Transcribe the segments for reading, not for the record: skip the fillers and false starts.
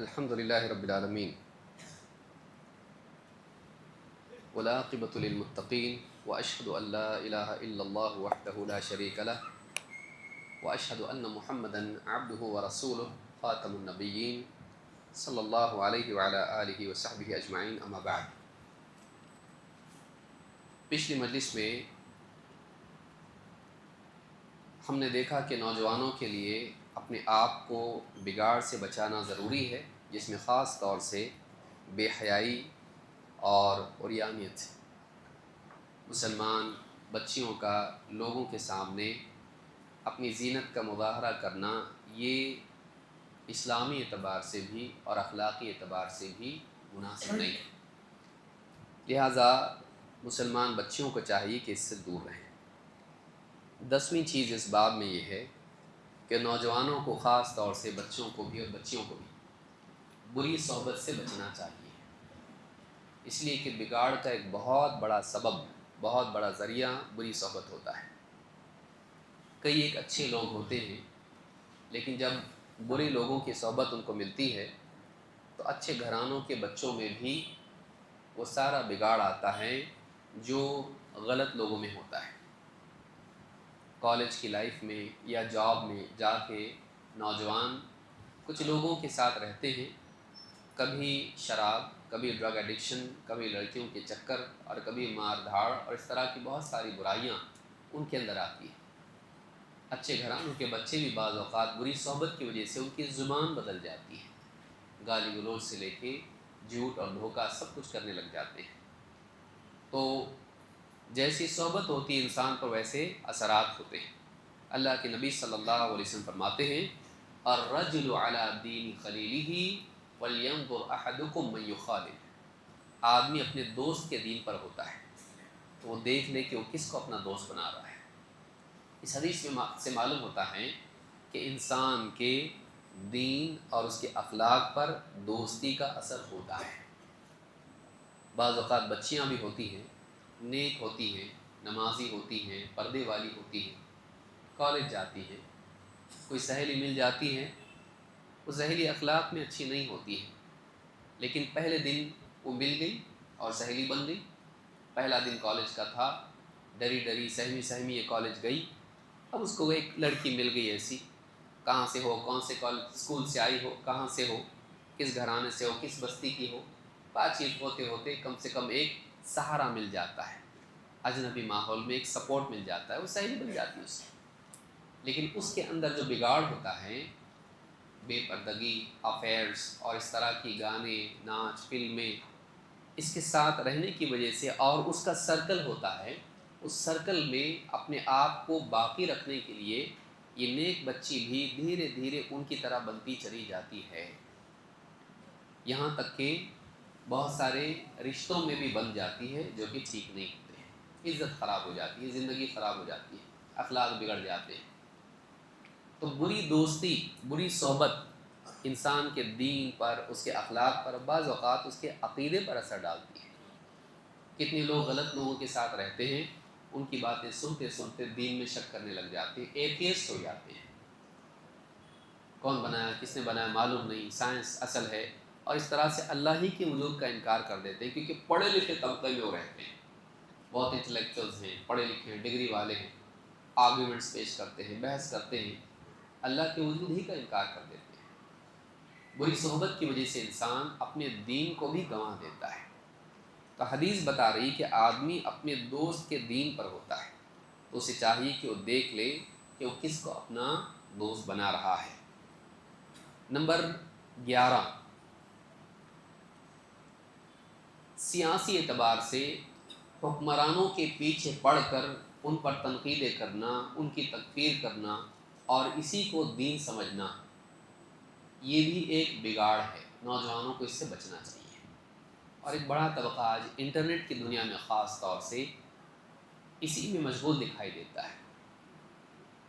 الحمدللہ رب العالمین والعاقبۃ للمتقین واشہد ان لا الہ الا اللہ وحدہ لا شریک لہ واشہد ان محمدا عبدہ ورسولہ خاتم النبیین صلی اللہ علیہ وعلی آلہ وصحبہ اجمعین، اما بعد۔ پچھلی مجلس میں ہم نے دیکھا کہ نوجوانوں کے لیے اپنے آپ کو بگاڑ سے بچانا ضروری ہے، جس میں خاص طور سے بے حیائی اور عریانیت، مسلمان بچیوں کا لوگوں کے سامنے اپنی زینت کا مظاہرہ کرنا، یہ اسلامی اعتبار سے بھی اور اخلاقی اعتبار سے بھی مناسب نہیں ہے۔ لہٰذا مسلمان بچیوں کو چاہیے کہ اس سے دور رہیں۔ 10ویں چیز اس باب میں یہ ہے کہ نوجوانوں کو خاص طور سے بچوں کو بھی اور بچیوں کو بھی بری صحبت سے بچنا چاہیے، اس لیے کہ بگاڑ کا ایک بہت بڑا سبب، بہت بڑا ذریعہ بری صحبت ہوتا ہے۔ کئی ایک اچھے لوگ ہوتے ہیں، لیکن جب برے لوگوں کی صحبت ان کو ملتی ہے تو اچھے گھرانوں کے بچوں میں بھی وہ سارا بگاڑ آتا ہے جو غلط لوگوں میں ہوتا ہے۔ کالج کی لائف میں یا جاب میں جا کے نوجوان کچھ لوگوں کے ساتھ رہتے ہیں، کبھی شراب، کبھی ڈرگ ایڈکشن، کبھی لڑکیوں کے چکر، اور کبھی مار دھاڑ، اور اس طرح کی بہت ساری برائیاں ان کے اندر آتی ہیں۔ اچھے گھرانوں کے بچے بھی بعض اوقات بری صحبت کی وجہ سے ان کی زبان بدل جاتی ہے، گالی گلوچ سے لے کے جھوٹ اور دھوکہ سب کچھ کرنے لگ جاتے ہیں۔ تو جیسی صحبت ہوتی ہے انسان پر ویسے اثرات ہوتے ہیں۔ اللہ کے نبی صلی اللہ علیہ وسلم فرماتے ہیں الرجل علی دین خلیلہ ولینظر احدکم من یخالل۔ آدمی اپنے دوست کے دین پر ہوتا ہے تو وہ دیکھ لے کہ وہ کس کو اپنا دوست بنا رہا ہے۔ اس حدیث میں سے معلوم ہوتا ہے کہ انسان کے دین اور اس کے اخلاق پر دوستی کا اثر ہوتا ہے۔ بعض اوقات بچیاں بھی ہوتی ہیں، نیک ہوتی ہیں، نمازی ہوتی ہیں، پردے والی ہوتی ہیں، کالج جاتی ہیں، کوئی سہیلی مل جاتی ہے، وہ سہیلی اخلاق میں اچھی نہیں ہوتی ہے، لیکن پہلے دن وہ مل گئی اور سہیلی بن گئی۔ پہلا دن کالج کا تھا، ڈری ڈری سہمی یہ کالج گئی۔ اب اس کو ایک لڑکی مل گئی ایسی، کہاں سے ہو، کون سے کالج اسکول سے آئی ہو، کہاں سے ہو، کس گھرانے سے ہو، کس بستی کی ہو، بات چیت ہوتے ہوتے کم سے کم ایک سہارا مل جاتا ہے، اجنبی ماحول میں ایک سپورٹ مل جاتا ہے، وہ سہیلی بن جاتی ہے اس سے۔ لیکن اس کے اندر جو بگاڑ ہوتا ہے، بے پردگی، افیئرس اور اس طرح کی گانے، ناچ، فلمیں، اس کے ساتھ رہنے کی وجہ سے، اور اس کا سرکل ہوتا ہے، اس سرکل میں اپنے آپ کو باقی رکھنے کے لیے یہ نیک بچی بھی دھیرے دھیرے ان کی طرح بنتی چلی جاتی ہے، یہاں تک کہ بہت سارے رشتوں میں بھی بن جاتی ہے جو کہ ٹھیک نہیں ہوتے ہیں، عزت خراب ہو جاتی ہے، زندگی خراب ہو جاتی ہے، اخلاق بگڑ جاتے ہیں۔ تو بری دوستی، بری صحبت انسان کے دین پر، اس کے اخلاق پر، بعض اوقات اس کے عقیدے پر اثر ڈالتی ہے۔ کتنے لوگ غلط لوگوں کے ساتھ رہتے ہیں، ان کی باتیں سنتے سنتے دین میں شک کرنے لگ جاتے ہیں، ایتھیسٹ ہو جاتے ہیں، کون بنایا، کس نے بنایا معلوم نہیں، سائنس اصل ہے، اور اس طرح سے اللہ ہی کے وجود کا انکار کر دیتے ہیں، کیونکہ پڑھے لکھے طبقے میں وہ رہتے ہیں، بہت انٹلیکچوئلز ہیں، پڑھے لکھے ہیں، ڈگری والے ہیں، آرگیومنٹس پیش کرتے ہیں، بحث کرتے ہیں، اللہ کے وجود ہی کا انکار کر دیتے ہیں۔ بری صحبت کی وجہ سے انسان اپنے دین کو بھی گنوا دیتا ہے۔ تو حدیث بتا رہی کہ آدمی اپنے دوست کے دین پر ہوتا ہے تو اسے چاہیے کہ وہ دیکھ لے کہ وہ کس کو اپنا دوست بنا رہا ہے۔ نمبر 11، سیاسی اعتبار سے حکمرانوں کے پیچھے پڑھ کر ان پر تنقیدیں کرنا، ان کی تکفیر کرنا اور اسی کو دین سمجھنا، یہ بھی ایک بگاڑ ہے، نوجوانوں کو اس سے بچنا چاہیے۔ اور ایک بڑا طبقہ آج انٹرنیٹ کی دنیا میں خاص طور سے اسی میں مشغول دکھائی دیتا ہے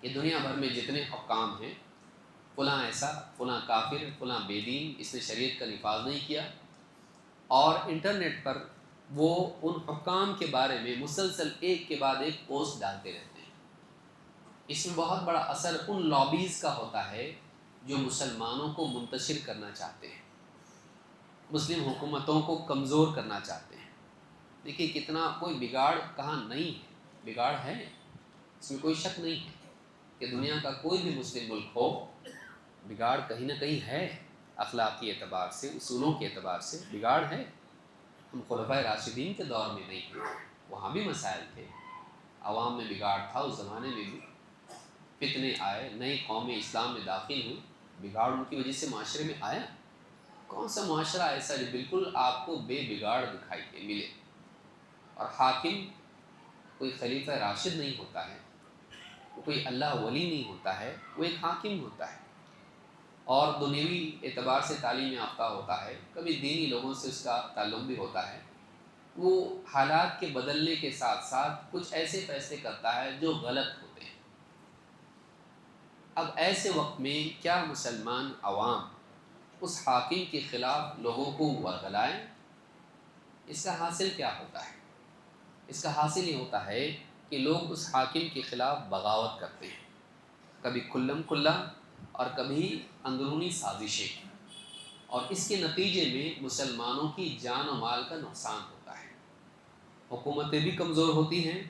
کہ دنیا بھر میں جتنے حکام ہیں، فلاں ایسا، فلاں کافر، فلاں بے دین، اس نے شریعت کا نفاذ نہیں کیا، اور انٹرنیٹ پر وہ ان حکام کے بارے میں مسلسل ایک کے بعد ایک پوسٹ ڈالتے رہتے ہیں۔ اس میں بہت بڑا اثر ان لابیز کا ہوتا ہے جو مسلمانوں کو منتشر کرنا چاہتے ہیں۔ مسلم حکومتوں کو کمزور کرنا چاہتے ہیں۔ دیکھیے کتنا، کوئی بگاڑ کہاں نہیں ہے، بگاڑ ہے، اس میں کوئی شک نہیں ہے کہ دنیا کا کوئی بھی مسلم ملک ہو، بگاڑ کہیں نہ کہیں ہے، اخلاقی اعتبار سے، اصولوں کے اعتبار سے بگاڑ ہے۔ ہم خلفائے راشدین کے دور میں نہیں تھے، وہاں بھی مسائل تھے، عوام میں بگاڑ تھا، اس زمانے میں بھی فتنے آئے، نئی قومیں اسلام میں داخل ہوئی، بگاڑ ان کی وجہ سے معاشرے میں آیا۔ کون سا معاشرہ ایسا جو بالکل آپ کو بے بگاڑ دکھائی دے ملے؟ اور حاکم کوئی خلیفہ راشد نہیں ہوتا ہے، وہ کوئی اللہ ولی نہیں ہوتا ہے، وہ ایک حاکم ہوتا ہے، اور دنیوی اعتبار سے تعلیم یافتہ ہوتا ہے، کبھی دینی لوگوں سے اس کا تعلق بھی ہوتا ہے۔ وہ حالات کے بدلنے کے ساتھ ساتھ کچھ ایسے فیصلے کرتا ہے جو غلط ہوتے ہیں۔ اب ایسے وقت میں کیا مسلمان عوام اس حاکم کے خلاف لوگوں کو ورگلائیں؟ اس کا حاصل کیا ہوتا ہے؟ اس کا حاصل یہ ہوتا ہے کہ لوگ اس حاکم کے خلاف بغاوت کرتے ہیں، کبھی کھلم کھلا اور کبھی اندرونی سازشیں، اور اس کے نتیجے میں مسلمانوں کی جان و مال کا نقصان ہوتا ہے، حکومتیں بھی کمزور ہوتی ہیں،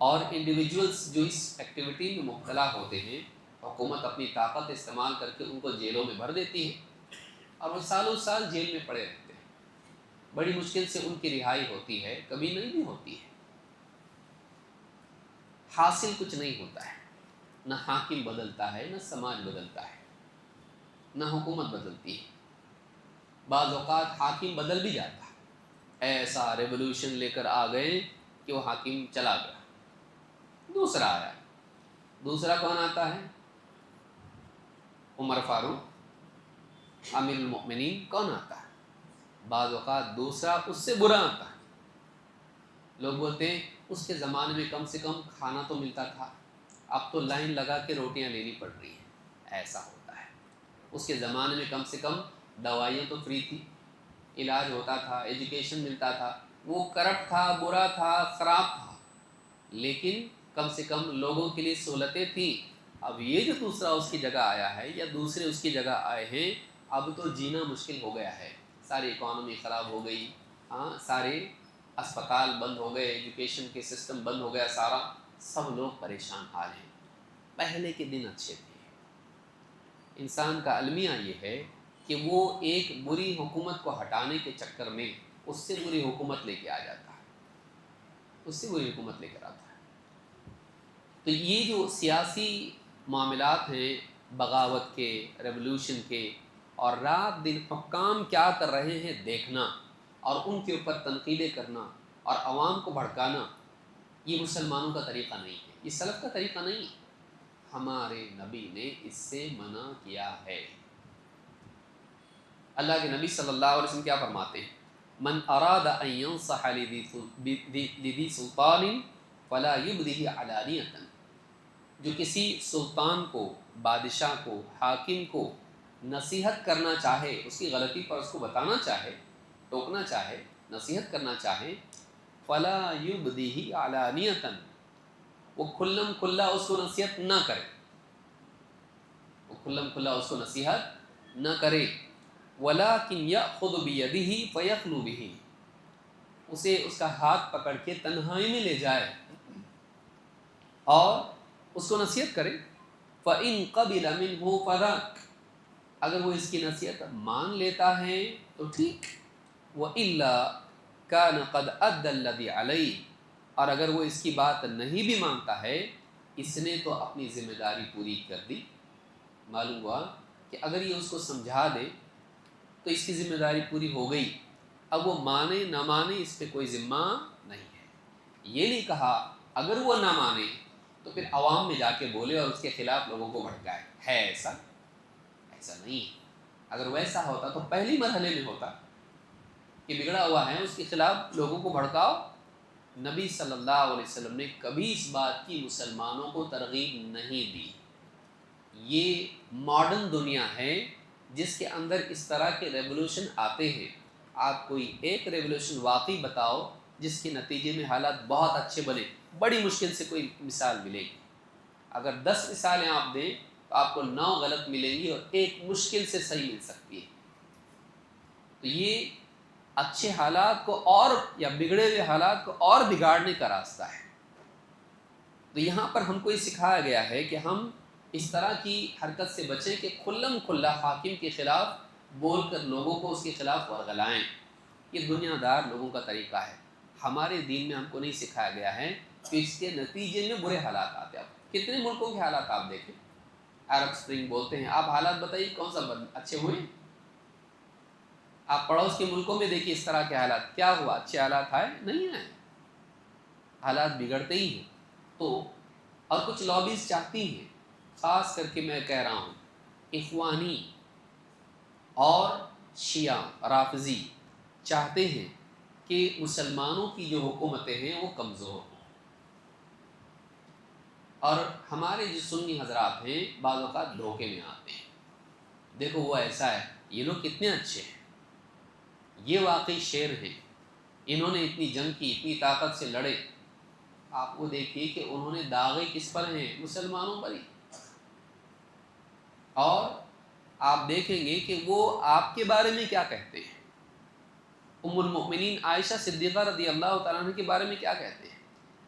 اور انڈیویجولز جو اس ایکٹیویٹی میں مبتلا ہوتے ہیں، حکومت اپنی طاقت استعمال کر کے ان کو جیلوں میں بھر دیتی ہے، اور وہ سالوں سال جیل میں پڑے رہتے ہیں، بڑی مشکل سے ان کی رہائی ہوتی ہے، کبھی نہیں بھی ہوتی ہے، حاصل کچھ نہیں ہوتا ہے، نہ حاکم بدلتا ہے، نہ سماج بدلتا ہے، نہ حکومت بدلتی ہے، بعض اوقات حاکم بدل بھی جاتا ہے، ایسا ریولوشن لے کر آ گئے کہ وہ حاکم چلا گیا، دوسرا آیا، دوسرا کون آتا ہے؟ عمر فاروق، امیر المؤمنین، کون آتا ہے؟ بعض اوقات دوسرا اس سے برا آتا ہے، لوگ بولتے ہیں اس کے زمانے میں کم سے کم کھانا تو ملتا تھا، اب تو لائن لگا کے روٹیاں لینی پڑ رہی ہیں، ایسا ہوتا ہے۔ اس کے زمانے میں کم سے کم دوائیاں تو فری تھی، علاج ہوتا تھا، ایجوکیشن ملتا تھا، وہ کرپٹ تھا، برا تھا، خراب تھا، لیکن کم سے کم لوگوں کے لیے سہولتیں تھیں۔ اب یہ جو دوسرا اس کی جگہ آیا ہے یا دوسرے اس کی جگہ آئے ہیں، اب تو جینا مشکل ہو گیا ہے، ساری اکانومی خراب ہو گئی، ہاں، سارے اسپتال بند ہو گئے، ایجوکیشن کے سسٹم بند ہو گیا سارا، سب لوگ پریشان حال ہیں۔ پہلے کے دن اچھے تھے۔ انسان کا المیہ یہ ہے کہ وہ ایک بری حکومت کو ہٹانے کے چکر میں اس سے بری حکومت لے کے آ جاتا ہے، اس سے بری حکومت لے کر آتا ہے۔ تو یہ جو سیاسی معاملات ہیں، بغاوت کے، ریولوشن کے، اور رات دن حکام کیا کر رہے ہیں دیکھنا، اور ان کے اوپر تنقیدیں کرنا اور عوام کو بھڑکانا، یہ مسلمانوں کا طریقہ نہیں ہے، یہ سلف کا طریقہ نہیں ہے، ہمارے نبی نے اس سے منع کیا ہے۔ اللہ کے نبی صلی اللہ علیہ وسلم کیا فرماتے ہیں؟ من اراد ان ينصح لذی سلطان فلا یبدہ علانیۃ، جو کسی سلطان کو، بادشاہ کو، حاکم کو نصیحت کرنا چاہے، اس کی غلطی پر اس کو بتانا چاہے، ٹوکنا چاہے، نصیحت کرنا چاہے، فلا یبدہ علانیۃ، وہ کھلم کھلا اس کو نصیحت نہ کرے، وہ کھلم کھلا اس کو نصیحت نہ کرے، ولیکن یأخذ بیدہ فیخلو بہ، اسے اس کا ہاتھ پکڑ کے تنہائی میں لے جائے اور اس کو نصیحت کرے، فَإِن قَبِلَ مِنْهُ فَذَاكَ، اگر وہ اس کی نصیحت مان لیتا ہے تو ٹھیک، وَإِلَّا كَانَ قَدْ أَدَّى الَّذِي عَلَيْهِ، اور اگر وہ اس کی بات نہیں بھی مانتا ہے، اس نے تو اپنی ذمہ داری پوری کر دی۔ معلوم ہوا کہ اگر یہ اس کو سمجھا دے تو اس کی ذمہ داری پوری ہو گئی، اب وہ مانے نہ مانے اس پہ کوئی ذمہ نہیں ہے۔ یہ نہیں کہا اگر وہ نہ مانے تو پھر عوام میں جا کے بولے اور اس کے خلاف لوگوں کو بھڑکائے، ہے ایسا؟ ایسا نہیں۔ اگر ویسا ہوتا تو پہلی مرحلے میں ہوتا کہ بگڑا ہوا ہے، اس کے خلاف لوگوں کو بھڑکاؤ۔ نبی صلی اللہ علیہ وسلم نے کبھی اس بات کی مسلمانوں کو ترغیب نہیں دی۔ یہ ماڈرن دنیا ہے جس کے اندر اس طرح کے ریولوشن آتے ہیں۔ آپ کوئی ایک ریولوشن واقعی بتاؤ جس کے نتیجے میں حالات بہت اچھے بنے، بڑی مشکل سے کوئی مثال ملے گی۔ اگر 10 مثالیں آپ دیں تو آپ کو 9 غلط ملیں گی اور ایک مشکل سے صحیح مل سکتی ہے۔ تو یہ اچھے حالات کو اور یا بگڑے ہوئے حالات کو اور بگاڑنے کا راستہ ہے۔ تو یہاں پر ہم کو یہ سکھایا گیا ہے کہ ہم اس طرح کی حرکت سے بچیں کہ کھلم کھلا حاکم کے خلاف بول کر لوگوں کو اس کے خلاف ورغلائیں۔ یہ دنیا دار لوگوں کا طریقہ ہے، ہمارے دین میں ہم کو نہیں سکھایا گیا ہے کہ اس کے نتیجے میں برے حالات آتے ہیں۔ کتنے ملکوں کے حالات آپ دیکھیں، عرب سپرنگ بولتے ہیں، آپ حالات بتائیے کون سا اچھے ہوئے؟ آپ پڑوس کے ملکوں میں دیکھیے اس طرح کے حالات، کیا ہوا؟ اچھے حالات آئے؟ نہیں آئے، حالات بگڑتے ہی ہیں۔ تو اور کچھ لابیز چاہتی ہیں، خاص کر کے میں کہہ رہا ہوں اخوانی اور شیعہ رافضی چاہتے ہیں کہ مسلمانوں کی جو حکومتیں ہیں وہ کمزور ہوں، اور ہمارے جو سنی حضرات ہیں بعض اوقات دھوکے میں آتے ہیں۔ دیکھو وہ ایسا ہے، یہ لوگ کتنے اچھے ہیں، یہ واقعی شیر ہیں، انہوں نے اتنی جنگ کی، اتنی طاقت سے لڑے۔ آپ کو دیکھیے کہ انہوں نے داغے کس پر ہیں؟ مسلمانوں پر ہی۔ اور آپ دیکھیں گے کہ وہ آپ کے بارے میں کیا کہتے ہیں۔ ام المؤمنین عائشہ صدیقہ رضی اللہ تعالیٰ عنہ کے بارے میں کیا کہتے ہیں،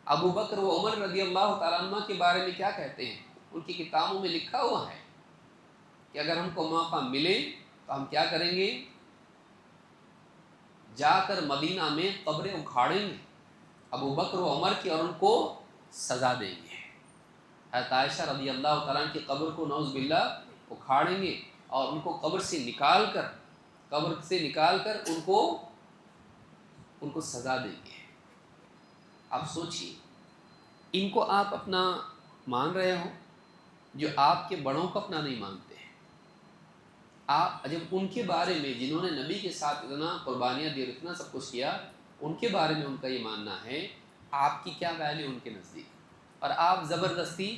ابو بکر و عمر رضی اللہ تعالیٰ عنہ کے بارے میں کیا کہتے ہیں۔ ان کی کتابوں میں لکھا ہوا ہے کہ اگر ہم کو موقع ملے تو ہم کیا کریں گے، جا کر مدینہ میں قبریں اکھاڑیں گے ابو بکر و عمر کی، اور ان کو سزا دیں گے۔ حضرت عائشہ رضی اللہ تعالیٰ عنہ کی قبر کو نعوذ باللہ اکھاڑیں گے، اور ان کو قبر سے نکال کر ان کو سزا دیں گے۔ آپ سوچئے، ان کو آپ اپنا مان رہے ہو، جو آپ کے بڑوں کو اپنا نہیں مانتے ہیں۔ آپ جب ان کے بارے میں، جنہوں نے نبی کے ساتھ اتنا قربانیاں دی اور اتنا سب کچھ کیا، ان کے بارے میں ان کا یہ ماننا ہے، آپ کی کیا ویلیو ان کے نزدیک، اور آپ زبردستی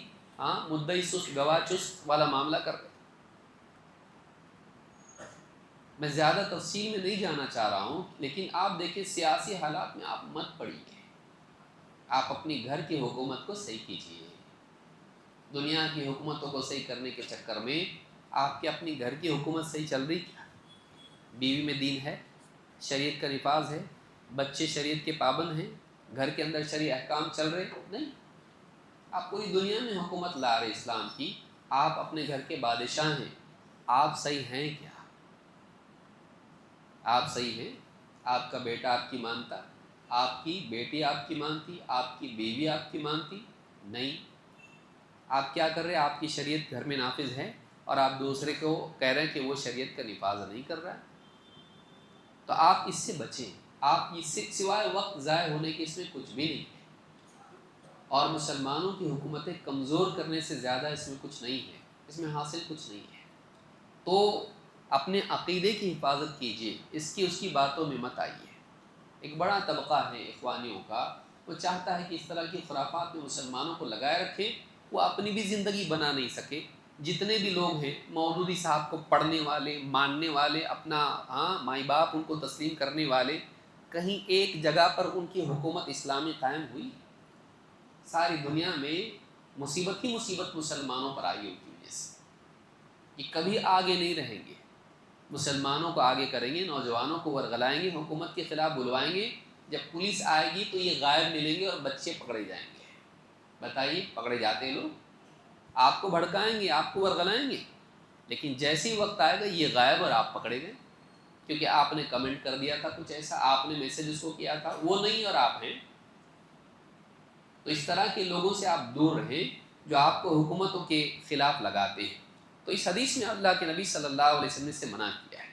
مدعی سست گواہ چست والا معاملہ کر رہے۔ میں زیادہ تفصیل میں نہیں جانا چاہ رہا ہوں، لیکن آپ دیکھیں سیاسی حالات میں آپ مت پڑیے، آپ اپنی گھر کی حکومت کو صحیح کیجیے۔ دنیا کی حکومتوں کو صحیح کرنے کے چکر میں آپ کے اپنی گھر کی حکومت صحیح چل رہی کیا؟ بیوی میں دین ہے، شریعت کا نفاذ ہے، بچے شریعت کے پابند ہیں، گھر کے اندر شرعی احکام چل رہے؟ نہیں، آپ پوری دنیا میں حکومت لا رہے اسلام کی، آپ اپنے گھر کے بادشاہ ہیں۔ آپ صحیح ہیں کیا؟ آپ صحیح ہیں؟ آپ کا بیٹا آپ کی مانتا، آپ کی بیٹی آپ کی مانتی، آپ کی بیوی آپ کی مانتی؟ نہیں۔ آپ کیا کر رہے ہیں؟ آپ کی شریعت گھر میں نافذ ہے، اور آپ دوسرے کو کہہ رہے ہیں کہ وہ شریعت کا نفاذ نہیں کر رہا ہے۔ تو آپ اس سے بچیں، آپ اس سے سوائے وقت ضائع ہونے کے اس میں کچھ بھی نہیں ہے، اور مسلمانوں کی حکومتیں کمزور کرنے سے زیادہ اس میں کچھ نہیں ہے، اس میں حاصل کچھ نہیں ہے۔ تو اپنے عقیدے کی حفاظت کیجیے، اس کی باتوں میں مت آئیے۔ ایک بڑا طبقہ ہے اخوانیوں کا، وہ چاہتا ہے کہ اس طرح کی خرافات میں مسلمانوں کو لگائے رکھیں، وہ اپنی بھی زندگی بنا نہیں سکے۔ جتنے بھی لوگ ہیں مولودی صاحب کو پڑھنے والے، ماننے والے، اپنا مائی باپ ان کو تسلیم کرنے والے، کہیں ایک جگہ پر ان کی حکومت اسلامی قائم ہوئی؟ ساری دنیا میں مصیبت ہی مصیبت مسلمانوں پر آئی ان کی وجہ سے۔ یہ کبھی آگے نہیں رہیں گے، مسلمانوں کو آگے کریں گے، نوجوانوں کو ورغلائیں گے، حکومت کے خلاف بلوائیں گے۔ جب پولیس آئے گی تو یہ غائب ملیں گے اور بچے پکڑے جائیں گے۔ بتائیے، پکڑے جاتے ہیں لوگ، آپ کو بھڑکائیں گے، آپ کو ورغلائیں گے، لیکن جیسے ہی وقت آئے گا یہ غائب اور آپ پکڑے گئے، کیونکہ آپ نے کمنٹ کر دیا تھا کچھ ایسا، آپ نے میسج اس کو کیا تھا، وہ نہیں اور آپ ہیں۔ تو اس طرح کے لوگوں سے آپ دور رہیں جو آپ کو حکومتوں کے خلاف لگاتے ہیں۔ تو اس حدیث میں اللہ کے نبی صلی اللہ علیہ وسلم نے سے منع کیا ہے،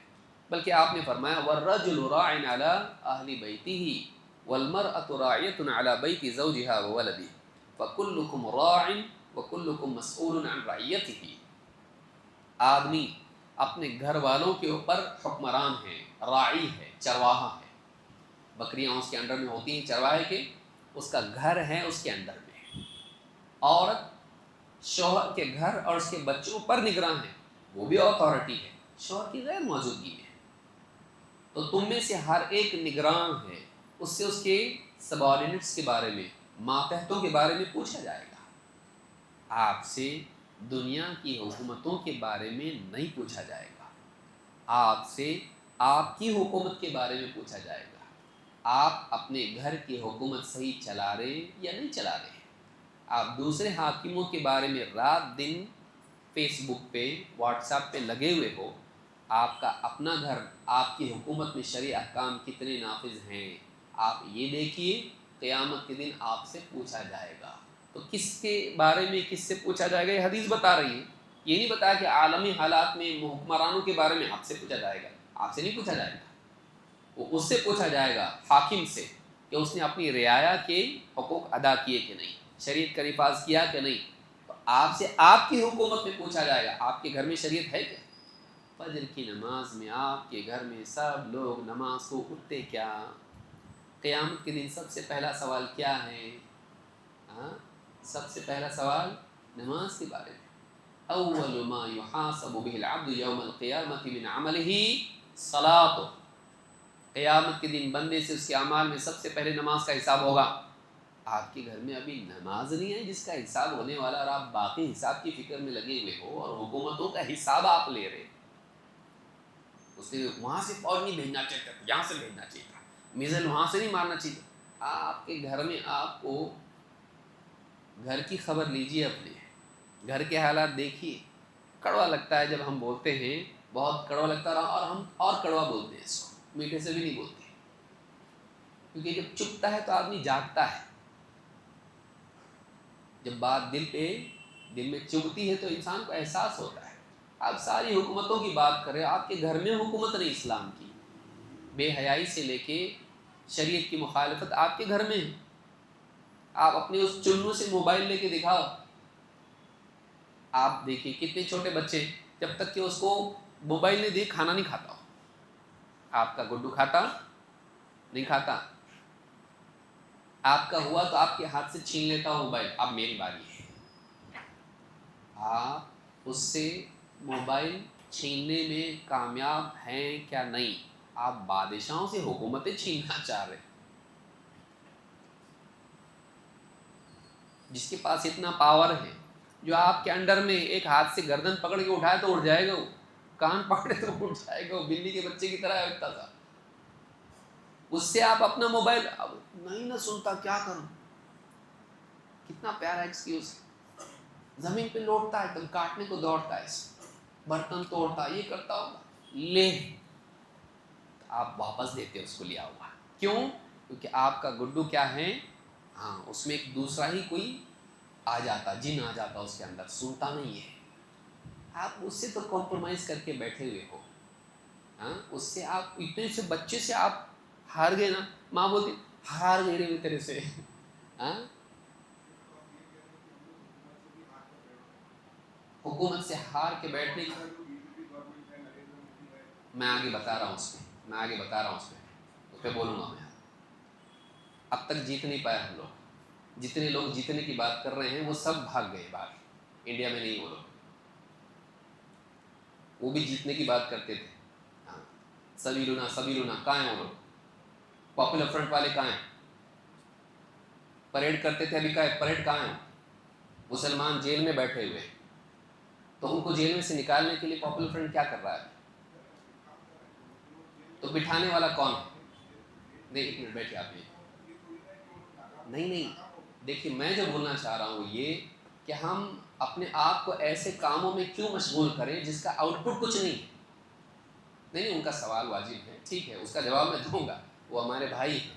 بلکہ آپ نے فرمایا وَالرَّجُلُ رَاعٍ عَلَىٰ أَهْلِ بَيْتِهِ وَالْمَرْأَةُ رَاعِيَةٌ عَلَىٰ بَيْتِ زَوْجِهَا وَوَلَدِهِ فَكُلُّكُمْ رَاعٍ وَكُلُّكُمْ مَسْئُولٌ عَنْ رَعِيَّتِهِ۔ آدمی اپنے گھر والوں کے اوپر حکمران ہے، راعی ہے، چرواہا ہے۔ بکریاں اس کے انڈر میں ہوتی ہیں چرواہے کے، اس کا گھر ہے اس کے اندر میں۔ عورت شوہر کے گھر اور اس کے بچوں پر نگراں ہے، وہ بھی اتھارٹی ہے شوہر کی غیر موجودگی میں۔ تو تم میں سے ہر ایک نگراں ہے، اس سے اس کے سبارڈینیٹس کے بارے میں، ماتحتوں کے بارے میں پوچھا جائے گا۔ آپ سے دنیا کی حکومتوں کے بارے میں نہیں پوچھا جائے گا، آپ سے آپ کی حکومت کے بارے میں پوچھا جائے گا، آپ اپنے گھر کی حکومت صحیح چلا رہے یا نہیں چلا رہے ہیں۔ آپ دوسرے حاکموں کے بارے میں رات دن فیس بک پہ واٹس ایپ پہ لگے ہوئے ہو، آپ کا اپنا گھر، آپ کی حکومت میں شرعی احکام کتنے نافذ ہیں، آپ یہ دیکھیے، قیامت کے دن آپ سے پوچھا جائے گا۔ تو کس کے بارے میں کس سے پوچھا جائے گا، یہ حدیث بتا رہی ہے، یہ نہیں بتایا کہ عالمی حالات میں حکمرانوں کے بارے میں آپ سے پوچھا جائے گا، آپ سے نہیں پوچھا جائے گا، وہ اس سے پوچھا جائے گا، حاکم سے، کہ اس نے اپنی رعایا کے حقوق ادا کیے کہ نہیں، شریعت کا نفاذ کیا کہ نہیں۔ تو آپ سے آپ کی حکومت میں پوچھا جائے گا، آپ کے گھر میں شریعت ہے کیا؟ فجر کی نماز میں آپ کے گھر میں سب لوگ نماز کو اٹھتے کیا؟ قیامت کے دن سب سے پہلا سوال کیا ہے؟ ہاں، سب سے پہلا سوال نماز کے بارے میں۔ اول ما يحاسب به العبد يوم القيامة من عمله صلاته، قیامت کے دن بندے سے اس کے اعمال میں سب سے پہلے نماز کا حساب ہوگا۔ آپ کے گھر میں ابھی نماز نہیں ہے جس کا حساب ہونے والا، اور آپ باقی حساب کی فکر میں لگے ہوئے ہو، اور حکومتوں کا حساب آپ لے رہے، اس نے وہاں سے فوج نہیں بھیجنا چاہیے تھا، یہاں سے بھیجنا چاہیے تھا، میزائل وہاں سے نہیں مارنا چاہیے تھا۔ آپ کے گھر میں آپ کو گھر کی خبر لیجیے، اپنے گھر کے حالات دیکھیے۔ کڑوا لگتا ہے جب ہم بولتے ہیں، بہت کڑوا لگتا ہے، اور ہم اور کڑوا بولتے ہیں اس کو، میٹھے سے بھی نہیں بولتے، کیونکہ جب چپتا ہے تو آدمی جاگتا ہے، جب بات دل میں چبھتی ہے تو انسان کو احساس ہوتا ہے۔ آپ ساری حکومتوں کی بات کریں، آپ کے گھر میں حکومت نہیں اسلام کی، بے حیائی سے لے کے شریعت کی مخالفت آپ کے گھر میں ہے۔ آپ اپنے اس چنو سے موبائل لے کے دکھاؤ، آپ دیکھیے کتنے چھوٹے بچے، جب تک کہ اس کو موبائل نہیں دے کھانا نہیں کھاتا ہو۔ آپ کا گڈو کھاتا نہیں کھاتا، آپ کا ہوا تو آپ کے ہاتھ سے چھین لیتا ہو موبائل، اب میری باری ہے۔ آپ اس سے موبائل چھیننے میں کامیاب ہیں کیا نہیں؟ آپ بادشاہوں سے حکومتیں چھیننا چاہ رہے، جس کے پاس اتنا پاور ہے، جو آپ کے انڈر میں ایک ہاتھ سے گردن پکڑ کے اٹھائے تو اٹھ جائے گا، وہ کان پکڑے تو اٹھ جائے گا، وہ بلی کے بچے کی طرح اٹھتا تھا، اس سے آپ اپنا موبائل اب نہیں نہ سنتا، کیا کروں؟ کتنا پیارا ایکسکیوز، زمین پہ لوٹتا ہے، تم کاٹنے کو دوڑتا ہے، برتن توڑتا، یہ کرتا ہوگا، لے آپ واپس دیتے اس کو لیا ہوا، کیوں؟ کیونکہ آپ کا گڈو کیا ہے، ہاں اس میں ایک دوسرا ہی کوئی آ جاتا، جن آ جاتا اس کے اندر، سنتا نہیں ہے۔ آپ اس سے تو کمپرومائز کر کے بیٹھے ہوئے ہو، ہاں اس سے آپ اتنے سے بچے سے آپ ہار گئے نا، ماں بولتی ہار گئے رے تیرے سے، ہاں حکومت سے ہار کے بیٹھنے کی، میں آگے بتا رہا ہوں اس پہ بولوں گا میں۔ اب تک جیت نہیں پایا ہم لوگ، جتنے لوگ جیتنے کی بات کر رہے ہیں وہ سب بھاگ گئے باہر، انڈیا میں نہیں، وہ لوگ وہ بھی جیتنے کی بات کرتے تھے، ہاں سبیلونا کہاں ہیں وہ لوگ؟ پاپولر فرنٹ والے کہاں ہیں؟ پریڈ کرتے تھے، ابھی پریڈ کہاں ہیں؟ مسلمان جیل میں بیٹھے ہوئے، تو ان کو جیل میں سے نکالنے کے لیے پاپولر فرنٹ کیا کر رہا ہے؟ تو بٹھانے والا کون ہے؟ نہیں ایک منٹ بیٹھے آپ، نہیں دیکھیے میں جو بولنا چاہ رہا ہوں یہ کہ ہم اپنے آپ کو ایسے کاموں میں کیوں مشغول کریں جس کا آؤٹ پٹ کچھ نہیں ہے۔ نہیں ان کا سوال واجب ہے، ٹھیک ہے، اس کا جواب میں دوں گا، وہ ہمارے بھائی ہیں۔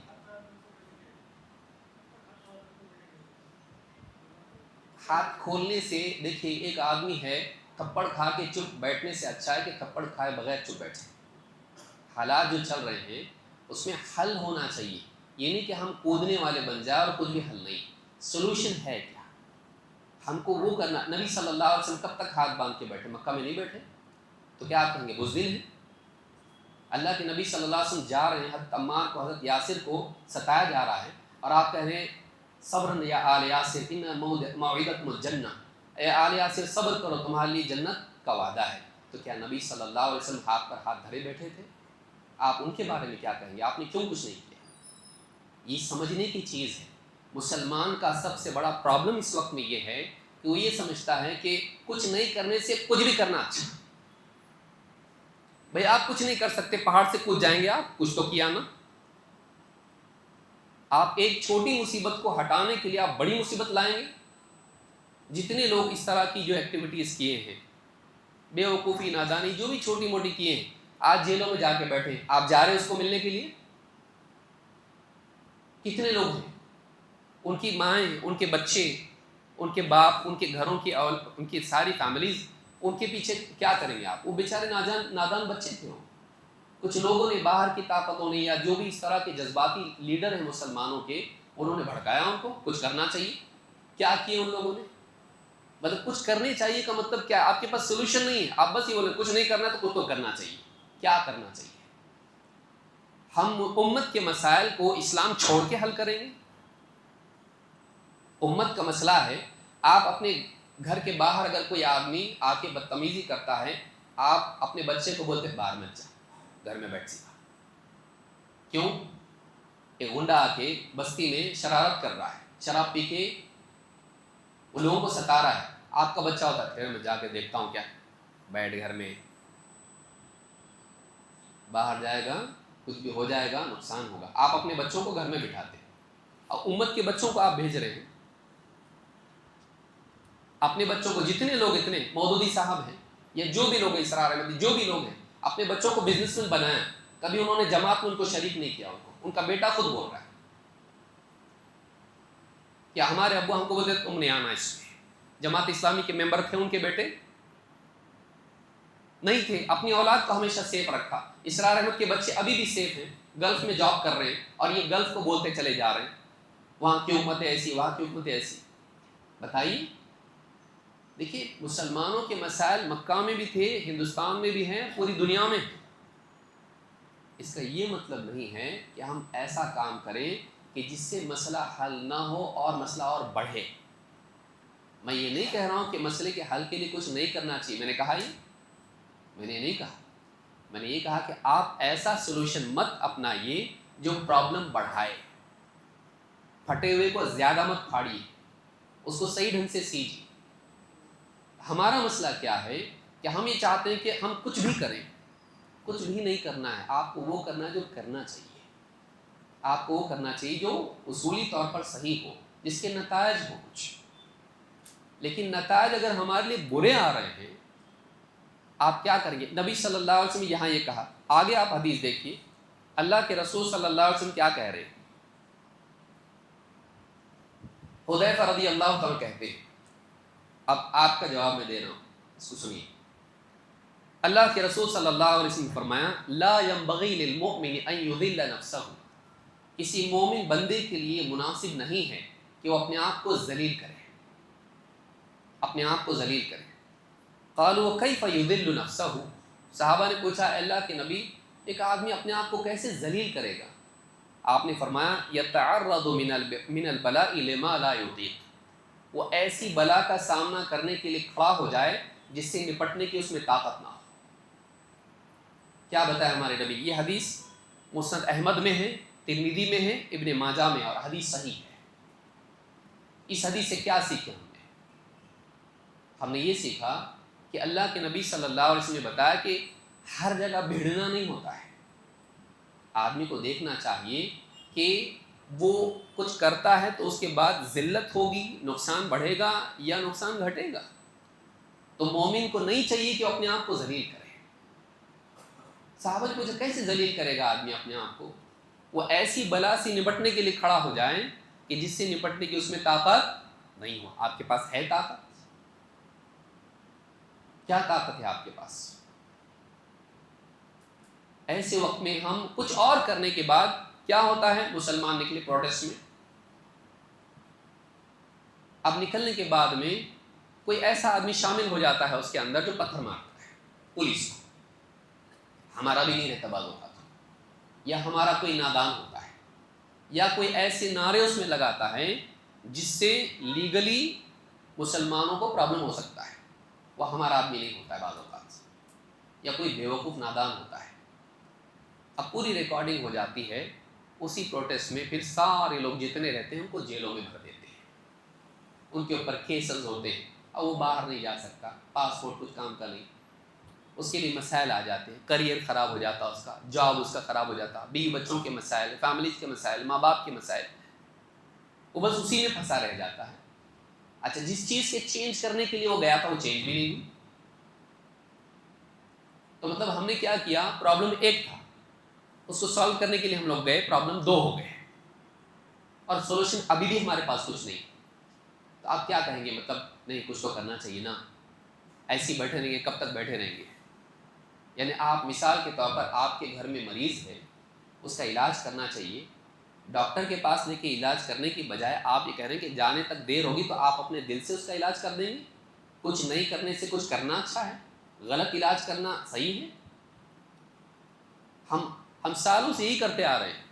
ہاتھ کھولنے سے دیکھیے، ایک آدمی ہے تھپڑ کھا کے چپ بیٹھنے سے اچھا ہے کہ تھپڑ کھائے بغیر چپ بیٹھے۔ حالات جو چل رہے ہیں اس میں حل ہونا چاہیے، یہ نہیں کہ ہم کودنے والے بن جائیں اور کچھ بھی حل نہیں، سولوشن ہے کیا؟ ہم کو وہ کرنا، نبی صلی اللہ علیہ وسلم کب تک ہاتھ باندھ کے بیٹھے؟ مکہ میں نہیں بیٹھے، تو کیا آپ کہیں گے بزدل ہیں؟ اللہ کے نبی صلی اللہ علیہ وسلم جا رہے ہیں، حضرت عمار کو، حضرت یاسر کو ستایا جا رہا ہے، اور آپ کہہ رہے ہیں صبر یا آل یاسر ان موعدکم الجنہ، اے آل یاسر صبر کرو تمہارے لیے جنت کا وعدہ ہے۔ تو کیا نبی صلی اللہ علیہ وسلم ہاتھ پر ہاتھ دھرے بیٹھے تھے؟ آپ ان کے بارے میں کیا کہیں گے؟ آپ نے کیوں کچھ نہیں کیا؟ یہ سمجھنے کی چیز ہے۔ مسلمان کا سب سے بڑا پرابلم اس وقت میں یہ ہے کہ وہ یہ سمجھتا ہے کہ کچھ نہیں کرنے سے کچھ بھی کرنا اچھا، بھئی آپ کچھ نہیں کر سکتے، پہاڑ سے کود جائیں گے آپ؟ کچھ تو کیا نا. آپ ایک چھوٹی مصیبت کو ہٹانے کے لیے آپ بڑی مصیبت لائیں گے. جتنے لوگ اس طرح کی جو ایکٹیویٹیز کیے ہیں، بے وقوفی نادانی جو بھی چھوٹی موٹی کیے ہیں، آج جیلوں میں جا کے بیٹھے ہیں. آپ جا رہے ہیں اس کو ملنے کے لیے؟ کتنے لوگ ہیں، ان کی مائیں، ان کے بچے، ان کے باپ، ان کے گھروں کی ان کی ساری فیملیز ان کے پیچھے کیا کریں گے آپ؟ وہ بیچارے نادان بچے تھے. کچھ لوگوں نے باہر کی طاقتوں نے یا جو بھی اس طرح کے جذباتی لیڈر ہیں مسلمانوں کے، انہوں نے بھڑکایا ان کو. کچھ کرنا چاہیے. کیا کیے ان لوگوں نے؟ مطلب کچھ کرنے چاہیے کا مطلب کیا؟ آپ کے پاس سولوشن نہیں ہے، آپ بس یہ بولے کچھ نہیں کرنا تو کچھ تو کرنا چاہیے. کیا کرنا چاہیے؟ ہم امت کے مسائل کو اسلام چھوڑ کے حل کریں گے؟ امت کا مسئلہ ہے، آپ اپنے گھر کے باہر اگر کوئی آدمی آ کے بدتمیزی کرتا ہے، آپ اپنے بچے کو بولتے باہر مت جا، گھر میں بیٹھ سکا. کیوں؟ ایک گنڈا آ کے بستی میں شرارت کر رہا ہے، شراب پی کے وہ لوگوں کو ستا رہا ہے. آپ کا بچہ ہوتا ہے پھر میں جا کے دیکھتا ہوں کیا، بیٹھ گھر میں، باہر جائے گا کچھ بھی ہو جائے گا، نقصان ہوگا. آپ اپنے بچوں کو گھر میں بٹھاتے ہیں اور امت کے بچوں کو آپ بھیج رہے ہیں. اپنے بچوں کو، جتنے لوگ اتنے مودودی صاحب ہیں یا جو بھی لوگ ہیں، اسرار احمدی جو بھی لوگ ہیں، اپنے بچوں کو بزنس مین بنایا. کبھی انہوں نے جماعت میں ان کو شریک نہیں کیا. ان کا بیٹا خود بول رہا ہے کہ ہمارے ابو ہم کو بولتے تم نہیں آنا اس میں. جماعت اسلامی کے ممبر تھے ان کے بیٹے؟ نہیں تھے. اپنی اولاد کو ہمیشہ سیف رکھا. اسرار احمد کے بچے ابھی بھی سیف ہیں، گلف میں جاب کر رہے ہیں اور یہ گلف کو بولتے چلے جا رہے ہیں وہاں کی حکومتیں ایسی، وہاں کی حکومتیں ایسی. بتائیے. دیکھیے مسلمانوں کے مسائل مکہ میں بھی تھے، ہندوستان میں بھی ہیں، پوری دنیا میں. اس کا یہ مطلب نہیں ہے کہ ہم ایسا کام کریں کہ جس سے مسئلہ حل نہ ہو اور مسئلہ اور بڑھے. میں یہ نہیں کہہ رہا ہوں کہ مسئلے کے حل کے لیے کچھ نہیں کرنا چاہیے. میں نے کہا میں نے نہیں کہا. میں نے یہ کہا کہ آپ ایسا سولوشن مت اپنائیے جو پرابلم بڑھائے. پھٹے ہوئے کو زیادہ مت پھاڑیے، اس کو صحیح ڈھنگ سے سیجیے. ہمارا مسئلہ کیا ہے کہ ہم یہ چاہتے ہیں کہ ہم کچھ بھی کریں. کچھ بھی نہیں کرنا ہے. آپ کو وہ کرنا ہے جو کرنا چاہیے. آپ کو وہ کرنا چاہیے جو اصولی طور پر صحیح ہو، جس کے نتائج ہو کچھ. لیکن نتائج اگر ہمارے لیے برے آ رہے ہیں، آپ کیا کریں گے؟ نبی صلی اللہ علیہ وسلم یہاں یہ کہا. آگے آپ حدیث دیکھیے، اللہ کے رسول صلی اللہ علیہ وسلم کیا کہہ رہے ہیں. حذیفہ رضی اللہ تعالیٰ کہتے ہیں، اب آپ کا جواب میں دے رہا ہوں، اس کو سنیے. اللہ کے رسول صلی اللہ علیہ وسلم نے فرمایا لا ينبغي للمؤمن ان يذل نفسه. کسی مومن بندے کے لیے مناسب نہیں ہے کہ وہ اپنے آپ کو ذلیل کرے، اپنے آپ کو ذلیل کرے. قالوا كيف يذل نفسه. صحابہ نے پوچھا اے اللہ کے نبی، ایک آدمی اپنے آپ کو کیسے ذلیل کرے گا؟ آپ نے فرمایا يتعرض من البلاء لما لا يطيق. وہ ایسی بلا کا سامنا کرنے کے لیے کھڑا ہو جائے جس سے نپٹنے کی اس میں طاقت نہ ہو. کیا بتایا ہمارے نبی؟ یہ حدیث مسند احمد میں ہے، ترمذی میں ہے، ابن ماجہ میں، اور حدیث صحیح ہے. اس حدیث سے کیا سیکھے ہم نے یہ سیکھا کہ اللہ کے نبی صلی اللہ علیہ وسلم نے بتایا کہ ہر جگہ بھیڑنا نہیں ہوتا ہے. آدمی کو دیکھنا چاہیے کہ وہ کچھ کرتا ہے تو اس کے بعد ذلت ہوگی، نقصان بڑھے گا یا نقصان گھٹے گا. تو مومن کو نہیں چاہیے کہ وہ اپنے آپ کو ذلیل کرے. صحابہ نے پوچھا کیسے ذلیل کرے گا آدمی اپنے آپ کو؟ وہ ایسی بلا سے نپٹنے کے لیے کھڑا ہو جائیں کہ جس سے نپٹنے کی اس میں طاقت نہیں ہو. آپ کے پاس ہے طاقت؟ کیا طاقت ہے آپ کے پاس؟ ایسے وقت میں ہم کچھ اور کرنے کے بعد کیا ہوتا ہے؟ مسلمان نکلے پروٹیسٹ میں. اب نکلنے کے بعد میں کوئی ایسا آدمی شامل ہو جاتا ہے اس کے اندر جو پتھر مارتا ہے پولیس کو. ہمارا بھی نہیں رہتا بعض اوقات، یا ہمارا کوئی نادان ہوتا ہے، یا کوئی ایسے نعرے اس میں لگاتا ہے جس سے لیگلی مسلمانوں کو پرابلم ہو سکتا ہے. وہ ہمارا آدمی نہیں ہوتا ہے بعض اوقات، یا کوئی بیوقوف نادان ہوتا ہے. اب پوری ریکارڈنگ ہو جاتی ہے اسی پروٹیسٹ میں، پھر سارے لوگ جتنے رہتے ہیں ان کو جیلوں میں بھر دیتے ہیں، ان کے اوپر کیسز ہوتے ہیں اور وہ باہر نہیں جا سکتا، پاسپورٹ کچھ کام کا نہیں. اس کے لیے مسائل آ جاتے ہیں، کریئر خراب ہو جاتا، اس کا جاب اس کا خراب ہو جاتا، بیوی بچوں کے مسائل، فیملیز کے مسائل، ماں باپ کے مسائل، وہ بس اسی میں پھنسا رہ جاتا ہے۔ اچھا، جس چیز کے چینج کرنے کے لیے وہ گیا تھا وہ چینج بھی نہیں ہوئی، تو مطلب ہم نے کیا کیا، پرابلم ایک تھا، اس کو سالو کرنے کے لیے ہم لوگ گئے، پرابلم دو ہو گئے، اور سولوشن ابھی بھی ہمارے پاس کچھ نہیں۔ تو آپ کیا کہیں گے، مطلب نہیں کچھ تو کرنا چاہیے نا، ایسے ہی بیٹھے رہیں گے، کب تک بیٹھے رہیں گے؟ یعنی آپ مثال کے طور پر آپ کے گھر میں مریض ہے، اس کا علاج کرنا چاہیے، ڈاکٹر کے پاس لے کے علاج کرنے کی بجائے آپ یہ کہہ رہے ہیں کہ جانے تک دیر ہوگی تو آپ اپنے دل سے اس کا علاج کر دیں گے۔ کچھ نہیں کرنے سے کچھ کرنا اچھا ہے، غلط علاج کرنا صحیح ہے؟ ہم سالوں سے یہی کرتے آ رہے ہیں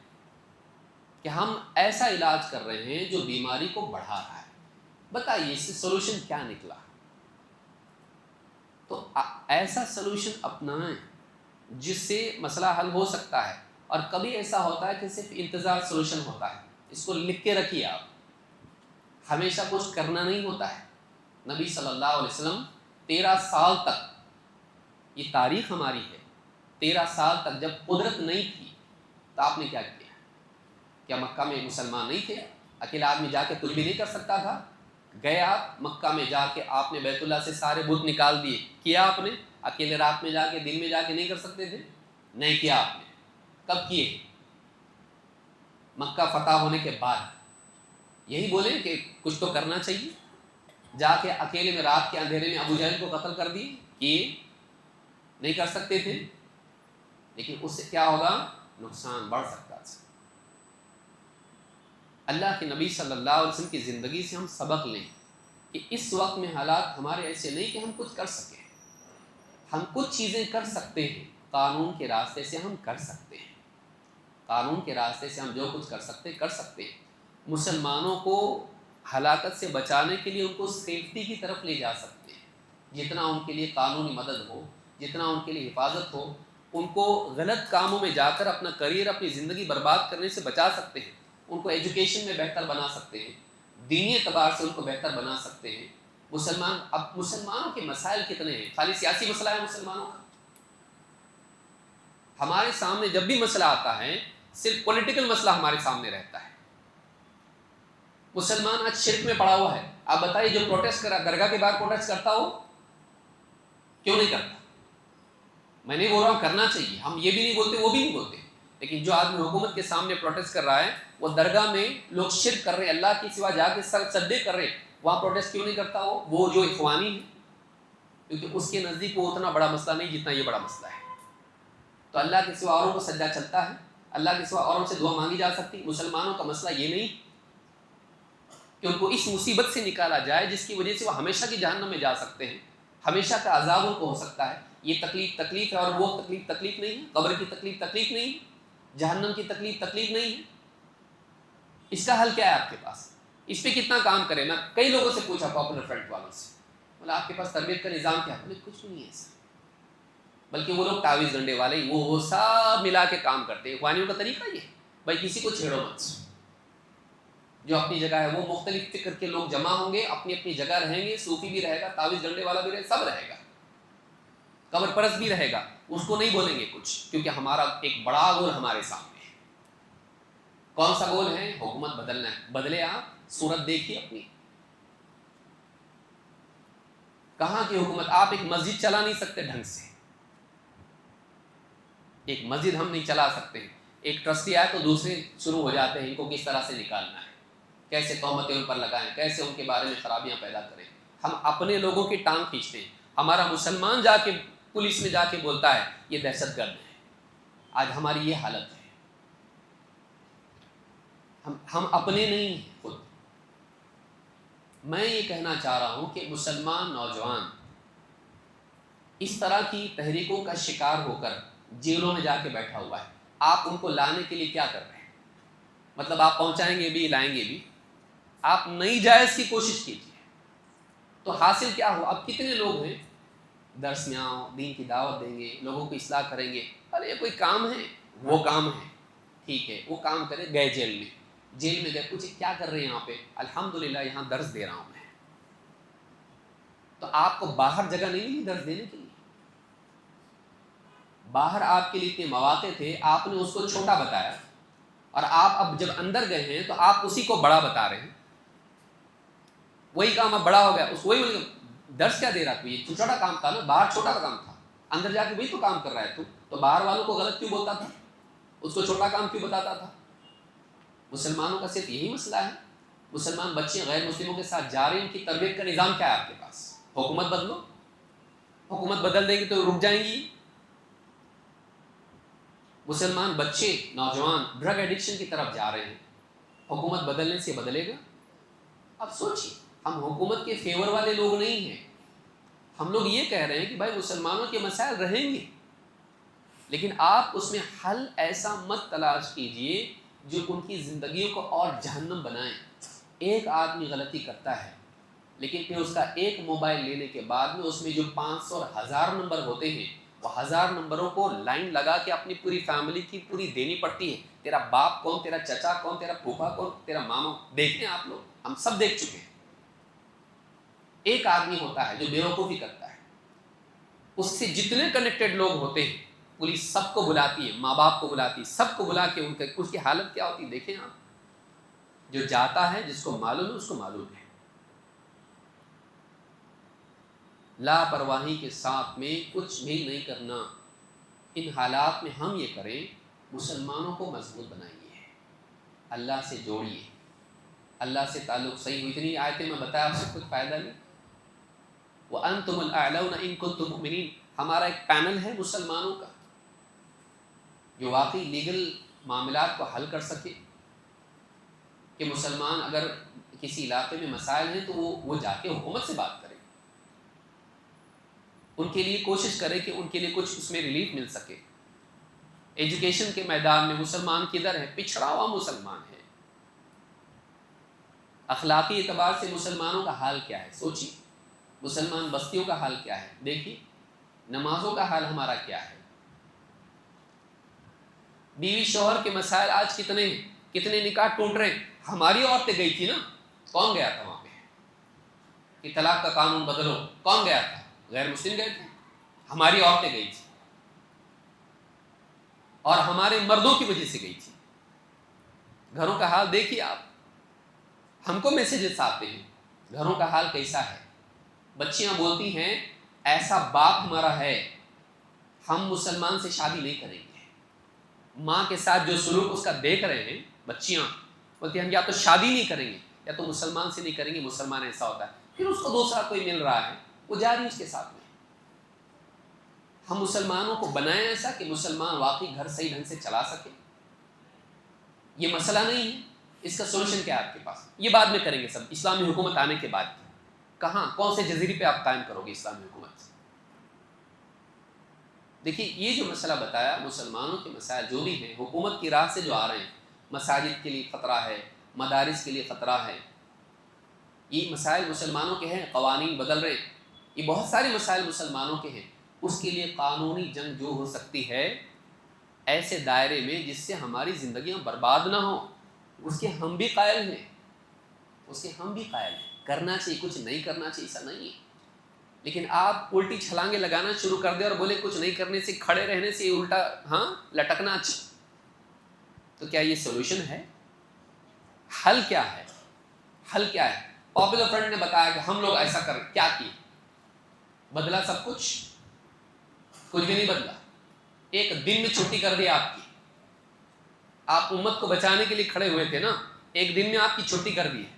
کہ ہم ایسا علاج کر رہے ہیں جو بیماری کو بڑھا رہا ہے۔ بتائیے اس سے سولوشن کیا نکلا؟ تو ایسا سولوشن اپنائیں جس سے مسئلہ حل ہو سکتا ہے، اور کبھی ایسا ہوتا ہے کہ صرف انتظار سولوشن ہوتا ہے، اس کو لکھ کے رکھیے آپ، ہمیشہ کچھ کرنا نہیں ہوتا ہے۔ نبی صلی اللہ علیہ وسلم 13 سال تک، یہ تاریخ ہماری ہے، 13 سال تک جب قدرت نہیں تھی تو آپ نے کیا کیا؟ کیا مکہ میں مسلمان نہیں تھے؟ اکیلا آدمی جا کے کچھ بھی نہیں کر سکتا تھا؟ گئے آپ مکہ میں، جا کے آپ نے بیت اللہ سے سارے بت نکال دیے، کیا آپ نے؟ اکیلے رات میں جا کے دن میں جا کے نہیں کر سکتے تھے؟ نہیں کیا آپ نے۔ کب کیے؟ مکہ فتح ہونے کے بعد۔ یہی بولیں کہ کچھ تو کرنا چاہیے، جا کے اکیلے میں رات کے اندھیرے میں ابو جہل کو قتل کر دیے، کیے؟ نہیں کر سکتے تھے، لیکن اس سے کیا ہوگا؟ نقصان بڑھ سکتا تھا۔ اللہ کے نبی صلی اللہ علیہ وسلم کی زندگی سے ہم سبق لیں کہ اس وقت میں حالات ہمارے ایسے نہیں کہ ہم کچھ کر سکیں، ہم کچھ چیزیں کر سکتے ہیں، قانون کے راستے سے ہم کر سکتے ہیں، قانون کے راستے سے ہم جو کچھ کر سکتے ہیں۔ مسلمانوں کو ہلاکت سے بچانے کے لیے ان کو سیفٹی کی طرف لے جا سکتے ہیں، جتنا ان کے لیے قانونی مدد ہو، جتنا ان کے لیے حفاظت ہو، ان کو غلط کاموں میں جا کر اپنا کریئر، اپنی زندگی برباد کرنے سے بچا سکتے ہیں، ان کو ایجوکیشن میں بہتر بنا سکتے ہیں، دینی اعتبار سے ان کو بہتر بنا سکتے ہیں۔ اب مسلمانوں کے مسائل کتنے ہیں؟ خالی سیاسی مسئلہ ہے مسلمانوں کا؟ ہمارے سامنے جب بھی مسئلہ آتا ہے صرف پولیٹیکل مسئلہ ہمارے سامنے رہتا ہے۔ مسلمان آج شرک میں پڑا ہوا ہے، آپ بتائیے جو پروٹیسٹ کرا، درگاہ کے باہر پروٹیسٹ کرتا ہو، کیوں نہیں کرتا؟ میں نہیں بول رہا ہوں کرنا چاہیے، ہم یہ بھی نہیں بولتے وہ بھی نہیں بولتے، لیکن جو آدمی حکومت کے سامنے پروٹیسٹ کر رہا ہے، وہ درگاہ میں لوگ شرک کر رہے ہیں، اللہ کے سوا جا کے سر سجدے کر رہے ہیں، وہاں پروٹیسٹ کیوں نہیں کرتا وہ جو اخوانی ہے؟ کیونکہ اس کے نزدیک وہ اتنا بڑا مسئلہ نہیں جتنا یہ بڑا مسئلہ ہے۔ تو اللہ کے سوا اوروں کو سجدہ چلتا ہے، اللہ کے سوا اوروں سے دعا مانگی جا سکتی۔ مسلمانوں کا مسئلہ یہ نہیں کہ ان کو اس مصیبت سے نکالا جائے جس کی وجہ سے وہ ہمیشہ کی جہنم میں جا سکتے ہیں، ہمیشہ کا عذاب ان کو ہو سکتا ہے۔ یہ تکلیف ہے، اور وہ تکلیف نہیں ہے، قبر کی تکلیف نہیں ہے، جہنم کی تکلیف نہیں ہے۔ اس کا حل کیا ہے آپ کے پاس؟ اس پہ کتنا کام کریں؟ میں کئی لوگوں سے پوچھا، پاپولر فرنٹ والوں سے، بولا آپ کے پاس تربیت کا نظام کیا ہے؟ کچھ بھی نہیں ہے ایسا، بلکہ وہ لوگ تعویذ ڈنڈے والے وہ سب ملا کے کام کرتے ہیں۔ اخوانیوں کا طریقہ یہ ہے، بھائی کسی کو چھیڑو مت، جو اپنی جگہ ہے، وہ مختلف فکر کے لوگ جمع ہوں گے، اپنی اپنی جگہ رہیں گے، صوفی بھی رہے گا، تعویذ ڈنڈے والا بھی رہے گا، سب رہے گا، قبر پرست بھی رہے گا، اس کو نہیں بولیں گے کچھ، کیونکہ ہمارا ایک بڑا گول ہمارے سامنے ہے۔ کون سا گول ہے؟ حکومت بدلنا ہے۔ بدلے آپ صورت دیکھیے اپنی، کہاں کی حکومت؟ آپ ایک مسجد چلا نہیں سکتے ڈھنگ سے، ایک مسجد ہم نہیں چلا سکتے ہیں، ایک ٹرسٹی آئے تو دوسرے شروع ہو جاتے ہیں ان کو کس طرح سے نکالنا ہے، کیسے تہمتیں ان پر لگائیں، کیسے ان کے بارے میں خرابیاں پیدا کریں۔ ہم اپنے لوگوں کی ٹانگ کھینچتے ہیں، ہمارا مسلمان جا کے پولیس میں جا کے بولتا ہے یہ دہشت گرد ہے۔ آج ہماری یہ حالت ہے، ہم اپنے نہیں ہیں خود۔ میں یہ کہنا چاہ رہا ہوں کہ مسلمان نوجوان اس طرح کی تحریکوں کا شکار ہو کر جیلوں میں جا کے بیٹھا ہوا ہے، آپ ان کو لانے کے لیے کیا کر رہے ہیں؟ مطلب آپ پہنچائیں گے بھی لائیں گے بھی، آپ نئی جائز کی کوشش کیجیے تو حاصل کیا ہو؟ اب کتنے لوگ ہیں درس میں آؤ، دین کی دعوت دیں گے، لوگوں کو اصلاح کریں گے، ارے یہ کوئی کام ہے؟ وہ کام ہے، ٹھیک ہے وہ کام کرے، گئے جیل میں گئے، پوچھے کیا کر رہے ہیں یہاں پہ؟ الحمدللہ یہاں درس دے رہا ہوں میں۔ تو آپ کو باہر جگہ نہیں ملی درس دینے کے لیے؟ باہر آپ کے لیے اتنے مواقع تھے، آپ نے اس کو چھوٹا بتایا، اور آپ اب جب اندر گئے ہیں تو آپ اسی کو بڑا بتا رہے ہیں. وہی کام اب بڑا ہو گیا، اس وہی درس کیا دے رہا تھا؟ یہ چھوٹا کام تھا نا، باہر چھوٹا کام تھا، اندر جا کے وہی تو کام کر رہا ہے. تو باہر والوں کو غلط کیوں بولتا تھا؟ اس کو چھوٹا کام کیوں بتاتا تھا؟ مسلمانوں کا صرف یہی مسئلہ ہے. مسلمان بچے غیر مسلموں کے ساتھ جا رہے ہیں، ان کی تربیت کا نظام کیا ہے آپ کے پاس؟ حکومت بدلو، حکومت بدل دیں گے تو رک جائیں گی. مسلمان بچے نوجوان ڈرگ ایڈکشن کی طرف جا رہے ہیں، حکومت بدلنے سے بدلے گا؟ اب سوچیے، ہم حکومت کے فیور والے لوگ نہیں ہیں. ہم لوگ یہ کہہ رہے ہیں کہ بھائی مسلمانوں کے مسائل رہیں گے، لیکن آپ اس میں حل ایسا مت تلاش کیجئے جو ان کی زندگیوں کو اور جہنم بنائیں. ایک آدمی غلطی کرتا ہے، لیکن پھر اس کا ایک موبائل لینے کے بعد میں اس میں جو 500 اور 1000 نمبر ہوتے ہیں، وہ 1000 نمبروں کو لائن لگا کے اپنی پوری فیملی کی پوری دینی پڑتی ہے. تیرا باپ کون، تیرا چچا کون، تیرا پھوپھا کون، تیرا ماما. دیکھیں آپ لوگ، ہم سب دیکھ چکے ہیں. ایک آدمی ہوتا ہے جو بیوقوفی کرتا ہے، اس سے جتنے کنیکٹڈ لوگ ہوتے ہیں، پولیس سب کو بلاتی ہے، ماں باپ کو بلاتی ہے، سب کو بلا کے اس کی حالت کیا ہوتی ہے دیکھیں آپ. جو جاتا ہے، جس کو معلوم ہے اس کو معلوم ہے. لاپرواہی کے ساتھ میں کچھ بھی نہیں کرنا. ان حالات میں ہم یہ کریں، مسلمانوں کو مضبوط بنائیے، اللہ سے جوڑیے، اللہ سے تعلق صحیح ہو. اتنی آیتیں میں بتایا، آپ سے کچھ فائدہ نہیں. وَأَنْتُمُ الْأَعْلَوْنَ إِن كُنتُم مُؤْمِنِينَ. ہمارا ایک پینل ہے مسلمانوں کا جو واقعی لیگل معاملات کو حل کر سکے، کہ مسلمان اگر کسی علاقے میں مسائل ہیں تو وہ جا کے حکومت سے بات کرے، ان کے لیے کوشش کرے کہ ان کے لیے کچھ اس میں ریلیف مل سکے. ایجوکیشن کے میدان میں مسلمان کدھر ہے؟ پچھڑا ہوا مسلمان ہے. اخلاقی اعتبار سے مسلمانوں کا حال کیا ہے؟ سوچیے. مسلمان بستیوں کا حال کیا ہے؟ دیکھیے. نمازوں کا حال ہمارا کیا ہے؟ بیوی شوہر کے مسائل آج کتنے ہیں؟ کتنے نکاح ٹوٹ رہے ہیں؟ ہماری عورتیں گئی تھی نا. کون گیا تھا وہاں پہ کہ طلاق کا قانون بدلو؟ کون گیا تھا؟ غیر مسلم گئے تھے. ہماری عورتیں گئی تھی، اور ہمارے مردوں کی وجہ سے گئی تھی. گھروں کا حال دیکھیے آپ. ہم کو میسیجز آتے ہیں، گھروں کا حال کیسا ہے. بچیاں بولتی ہیں ایسا باپ ہمارا ہے، ہم مسلمان سے شادی نہیں کریں گے. ماں کے ساتھ جو سلوک اس کا دیکھ رہے ہیں، بچیاں بولتی ہیں ہم یا تو شادی نہیں کریں گے یا تو مسلمان سے نہیں کریں گے. مسلمان ایسا ہوتا ہے، پھر اس کو دوسرا کوئی مل رہا ہے، وہ جاری اس کے ساتھ میں. ہم مسلمانوں کو بنائیں ایسا کہ مسلمان واقعی گھر صحیح ڈھنگ سے چلا سکے. یہ مسئلہ نہیں ہے. اس کا سولوشن کیا ہے آپ کے پاس؟ یہ بعد میں کریں گے سب، اسلامی حکومت آنے کے بعد. کہاں، کون سے جزیرے پہ آپ قائم کرو گے اسلامی حکومت؟ دیکھیے، یہ جو مسئلہ بتایا، مسلمانوں کے مسائل جو بھی ہیں حکومت کی راہ سے جو آ رہے ہیں، مساجد کے لیے خطرہ ہے، مدارس کے لیے خطرہ ہے، یہ مسائل مسلمانوں کے ہیں. قوانین بدل رہے ہیں، یہ بہت سارے مسائل مسلمانوں کے ہیں. اس کے لیے قانونی جنگ جو ہو سکتی ہے ایسے دائرے میں جس سے ہماری زندگیاں برباد نہ ہوں، اس کے ہم بھی قائل ہیں. اس کے ہم بھی قائل ہیں. کرنا چاہیے، کچھ نہیں کرنا چاہیے، ایسا نہیں ہے. لیکن آپ الٹی چھلانگیں لگانا شروع کر دیں اور بولے کچھ نہیں کرنے سے، کھڑے رہنے سے الٹا لٹکنا اچھا. تو کیا یہ سولوشن ہے؟ حل کیا ہے؟ حل کیا ہے؟ پاپولر فرنٹ نے بتایا کہ ہم لوگ ایسا کریں. کیا کیے؟ بدلا سب کچھ بھی نہیں بدلا. ایک دن میں چھٹی کر دی آپ کی. آپ امت کو بچانے کے لیے کھڑے ہوئے تھے نا، ایک دن میں آپ کی چھٹی کر دی ہے.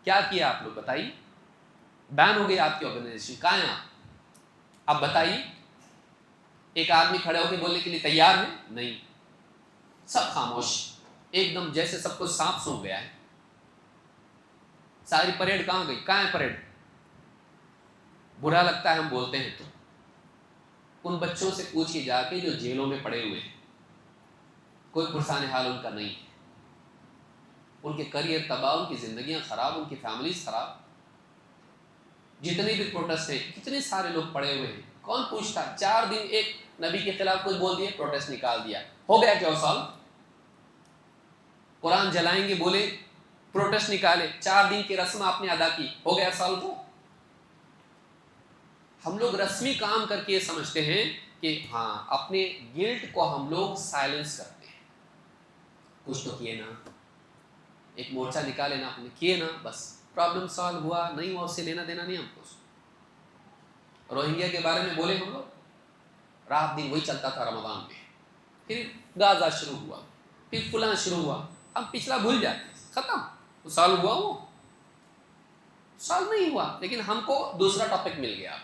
کیا کیا آپ لوگ بتائیے؟ بین ہو گئی آپ کی آرگنائزیشن. کہاں ہیں آپ؟ اب بتائیے. ایک آدمی کھڑے ہو کے بولنے کے لیے تیار ہے؟ نہیں. سب خاموش، ایک دم جیسے سب کو سانپ سونپ گیا ہے. ساری پریڈ کہاں گئی؟ کہاں ہے پریڈ؟ برا لگتا ہے ہم بولتے ہیں تو. ان بچوں سے پوچھیے جا کے جو جیلوں میں پڑے ہوئے ہیں، کوئی پرسان حال ان کا نہیں ہے. ان کے کریئر تباہ، ان کی زندگیاں خراب، ان کی فیملیز خراب. جتنے بھی پروٹیسٹ ہیں، کتنے سارے لوگ پڑے ہوئے ہیں. کون پوچھتا؟ 4 دن ایک نبی کے خلاف کچھ بول دیا، پروٹیسٹ نکال دیا، ہو گیا کیا سال؟ قرآن جلائیں گے بولے پروٹیسٹ نکالے، 4 دن کی رسم آپ نے ادا کی، ہو گیا سال کو. ہم لوگ رسمی کام کر کے یہ سمجھتے ہیں کہ ہاں اپنے گلٹ کو ہم لوگ سائلنس کرتے ہیں. کچھ تو کیے نا, ایک مورچہ نکالے نا, اپنے کیے نا, بس پرابلم سالو ہوا نہیں ہوا, اس سے لینا دینا نہیں ہم کو. روہنگیا کے بارے میں بولے ہم لوگ, رات دن وہی چلتا تھا رمضان میں. پھر غازہ شروع ہوا, پھر فلاں شروع ہوا, ہم پچھلا بھول جاتے, ختم. وہ سال ہوا, وہ سال نہیں ہوا, لیکن ہم کو دوسرا ٹاپک مل گیا.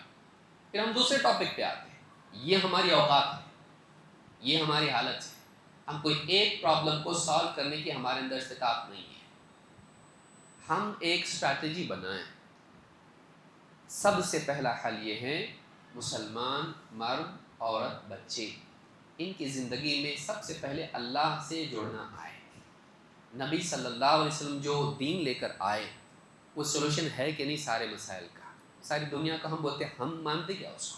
پھر ہم دوسرے ٹاپک پہ آتے ہیں. یہ ہماری اوقات ہے, یہ ہماری حالت ہے. ہم کوئی ایک پرابلم کو سالو کرنے کی ہمارے اندر استطاعت نہیں ہے. ہم ایک اسٹریٹجی بنائیں. سب سے پہلا حل یہ ہے, مسلمان مرد عورت بچے, ان کی زندگی میں سب سے پہلے اللہ سے جڑنا آئے. نبی صلی اللہ علیہ وسلم جو دین لے کر آئے, وہ سولوشن ہے کہ نہیں سارے مسائل کا. ساری دنیا کا ہم بولتے ہیں, ہم مانتے کیا اس کو,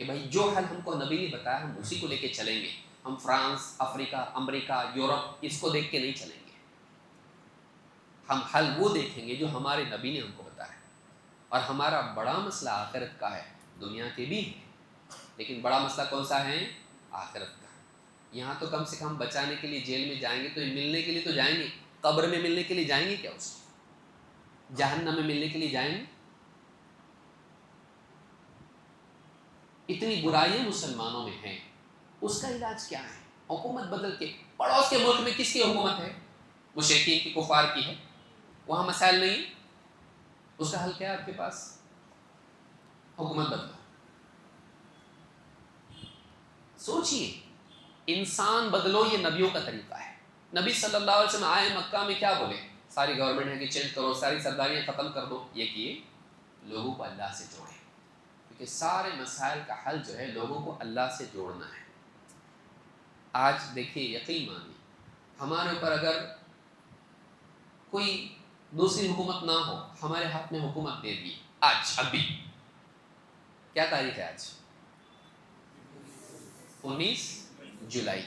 کہ بھائی جو حل ہم کو نبی نے بتایا ہم اسی کو لے کے چلیں گے. ہم فرانس, افریقہ, امریکہ, یورپ اس کو دیکھ کے نہیں چلیں گے. ہم حل وہ دیکھیں گے جو ہمارے نبی نے ہم کو بتایا. اور ہمارا بڑا مسئلہ آخرت کا ہے, دنیا کے بھی ہے, لیکن بڑا مسئلہ کون سا ہے؟ آخرت کا. یہاں تو کم سے کم بچانے کے لیے جیل میں جائیں گے تو ملنے کے لیے تو جائیں گے, قبر میں ملنے کے لیے جائیں گے کیا؟ اس کو جہنم میں ملنے کے لیے جائیں گے؟ اتنی برائیاں مسلمانوں میں ہیں, اس کا علاج کیا ہے؟ حکومت بدل کے. پڑوس کے ملک میں کس کی حکومت ہے؟ مشرکین کی, کفار کی ہے. وہاں مسائل نہیں, اس کا حل کیا ہے آپ کے پاس؟ حکومت بدلو. سوچئے, انسان بدلو, یہ نبیوں کا طریقہ ہے. نبی صلی اللہ علیہ وسلم آئے مکہ میں, کیا بولے؟ ساری گورنمنٹ ہے کہ چینج کرو, ساری سرداریاں ختم کر دو. یہ کیے, لوگوں کو اللہ سے جوڑے, کیونکہ سارے مسائل کا حل جو ہے لوگوں کو اللہ سے جوڑنا ہے. آج دیکھیے, یقین مانیے, ہمارے اوپر اگر کوئی دوسری حکومت نہ ہو, ہمارے ہاتھ میں حکومت دے دی آج, ابھی کیا تاریخ ہے آج؟ 19 جولائی.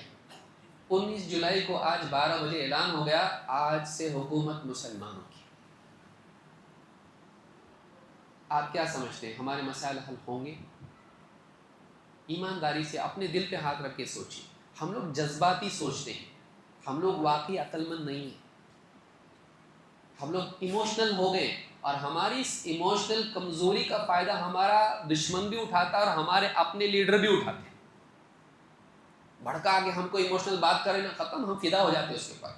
19 جولائی کو آج 12 بجے اعلان ہو گیا, آج سے حکومت مسلمانوں کی. آپ کیا سمجھتے ہیں, ہمارے مسائل حل ہوں گے؟ ایمانداری سے اپنے دل پہ ہاتھ رکھ کے سوچیں. ہم لوگ جذباتی سوچتے ہیں, ہم لوگ واقعی عقل مند نہیں ہیں. ہم لوگ ایموشنل ہو گئے, اور ہماری اس ایموشنل کمزوری کا فائدہ ہمارا دشمن بھی اٹھاتا ہے اور ہمارے اپنے لیڈر بھی اٹھاتے ہیں. بھڑکا کے ہم کو ایموشنل بات کریں نا, ختم, ہم فدا ہو جاتے ہیں اس کے اوپر.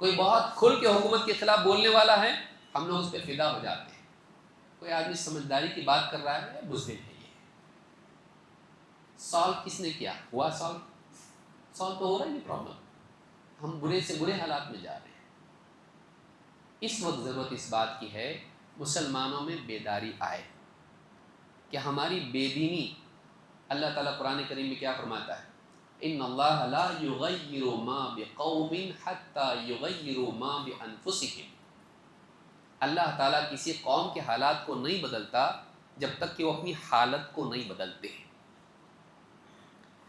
کوئی بہت کھل کے حکومت کے خلاف بولنے والا ہے, ہم لوگ اس پہ فدا ہو جاتے ہیں. کوئی آدمی سمجھداری کی بات کر رہا ہے, بزدل ہے. یہ سالو کس نے کیا؟ ہوا سالو تو ہو رہا ہے نہیں پرابلم. ہم برے سے برے حالات میں جا رہے ہیں. اس وقت ضرورت اس بات کی ہے, مسلمانوں میں بیداری آئے کہ ہماری بے دینی. اللہ تعالیٰ قرآن کریم میں کیا فرماتا ہے؟ ان اللہ لا یغیر ما بقوم حتی یغیروا ما بانفسہم. اللہ تعالیٰ کسی قوم کے حالات کو نہیں بدلتا جب تک کہ وہ اپنی حالت کو نہیں بدلتے.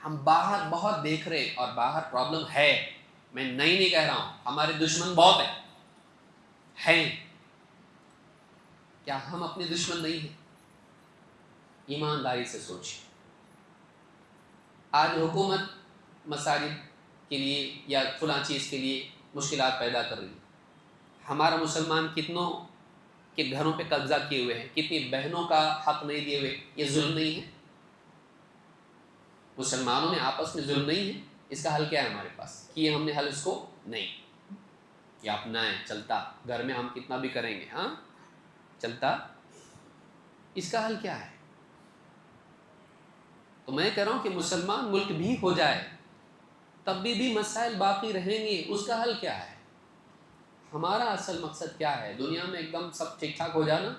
ہم باہر بہت دیکھ رہے, اور باہر پرابلم ہے, میں نہیں کہہ رہا ہوں, ہمارے دشمن بہت ہیں. کیا ہم اپنے دشمن نہیں ہیں؟ ایمانداری سے سوچیں. آج حکومت مساجد کے لیے یا فلاں چیز کے لیے مشکلات پیدا کر رہی ہے. ہمارا مسلمان کتنوں کے گھروں پہ قبضہ کیے ہوئے ہیں, کتنی بہنوں کا حق نہیں دیے ہوئے. یہ ظلم نہیں ہے؟ مسلمانوں میں آپس میں ظلم نہیں ہے؟ اس کا حل کیا ہے ہمارے پاس؟ کیے ہم نے حل اس کو نہیں. یہ اپنا ہے, چلتا, گھر میں ہم کتنا بھی کریں گے, ہاں چلتا. اس کا حل کیا ہے؟ تو میں کہہ رہا ہوں کہ مسلمان ملک بھی ہو جائے تب بھی مسائل باقی رہیں گے. اس کا حل کیا ہے؟ ہمارا اصل مقصد کیا ہے؟ دنیا میں ایک دم سب ٹھیک ٹھاک ہو جانا,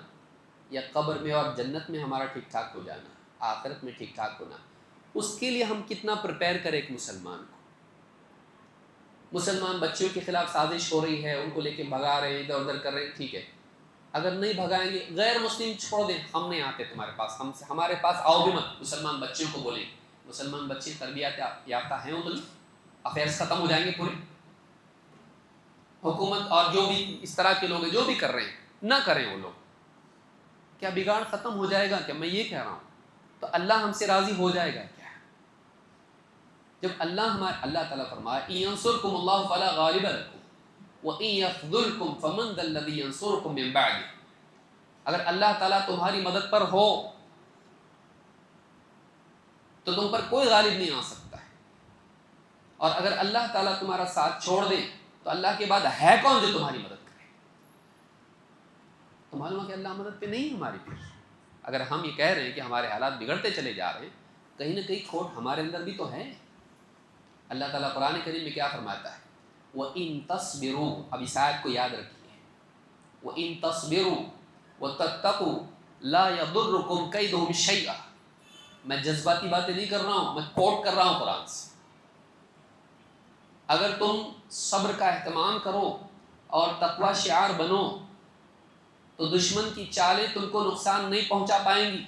یا قبر میں اور جنت میں ہمارا ٹھیک ٹھاک ہو جانا, آخرت میں ٹھیک ٹھاک ہونا؟ اس کے لیے ہم کتنا پریپیئر کریں ایک مسلمان کو. مسلمان بچوں کے خلاف سازش ہو رہی ہے, ان کو لے کے بھگا رہے ہیں, ادھر ادھر کر رہے ہیں, ٹھیک ہے. اگر نہیں بھگائیں گے, غیر مسلم چھوڑ دیں, ہم نہیں آتے تمہارے پاس, ہمارے پاس آؤ بھی مت. مسلمان بچوں کو بولیں, مسلمان بچے تربیت یافتہ ہیں اتنے, افیئرس ختم ہو جائیں گے پورے. حکومت اور جو بھی اس طرح کے لوگ ہیں جو بھی کر رہے ہیں, نہ کریں وہ لوگ, کیا بگاڑ ختم ہو جائے گا؟ کیا میں یہ کہہ رہا ہوں. تو تو اللہ ہم سے راضی ہو جائے گا کیا؟ جب اللہ تعالیٰ فرمائے إِن يَنصُرْكُمُ اللَّهُ فَلَا غَالِبَ لَكُمْ وَإِن يَخْذُلْكُمْ فَمَنْ ذَا الَّذِي يَنصُرُكُم مِّن بَعْدِهِ، اگر اللہ تعالیٰ تمہاری مدد پر ہو تو تم پر کوئی غالب نہیں آ سکتا ہے، اور اگر اللہ تعالیٰ تمہارا ساتھ چھوڑ دے تو اللہ کے بعد ہے کون جو تمہاری مدد کرے؟ تو معلوم ہے کہ اللہ مدد پہ نہیں ہماری پھر۔ اگر ہم یہ کہہ رہے ہیں کہ ہمارے حالات بگڑتے چلے جا رہے ہیں، کہیں نہ کہیں کھوٹ ہمارے اندر بھی تو ہے۔ اللہ تعالیٰ قرآن کریم میں کیا فرماتا ہے؟ وَإِن تَصْبِرُوا، اب اس آیت کو یاد رکھیے، وَإِن تَصْبِرُوا وَتَتَّقُوا لَا يَضُرُّكُمْ كَيْدُهُمْ شَيْئًا۔ میں جذباتی باتیں نہیں کر رہا ہوں، میں کوٹ کر رہا ہوں قرآن سے۔ اگر تم صبر کا اہتمام کرو اور تقوی شعار بنو تو دشمن کی چالیں تم کو نقصان نہیں پہنچا پائیں گی۔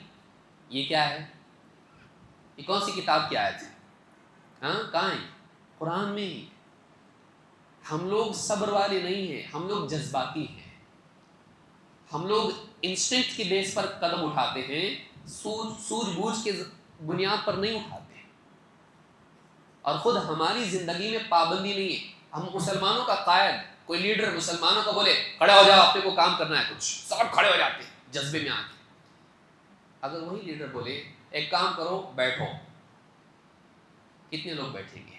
یہ کیا ہے؟ یہ کون سی کتاب کی آیت ہے؟ ہاں کہاں ہے؟ قرآن میں ہی۔ ہم لوگ صبر والے نہیں ہیں، ہم لوگ جذباتی ہیں۔ ہم لوگ انسٹنکٹ کی بیس پر قدم اٹھاتے ہیں، سوجھ بوجھ کے بنیاد پر نہیں اٹھاتے، اور خود ہماری زندگی میں پابندی نہیں ہے۔ ہم مسلمانوں کا قائد، کوئی لیڈر مسلمانوں کا بولے کھڑے ہو جاؤ، آپ کو کام کرنا ہے، کچھ سب کھڑے ہو جاتے ہیں جذبے میں آ کے۔ اگر وہی لیڈر بولے ایک کام کرو بیٹھو، کتنے لوگ بیٹھیں گے؟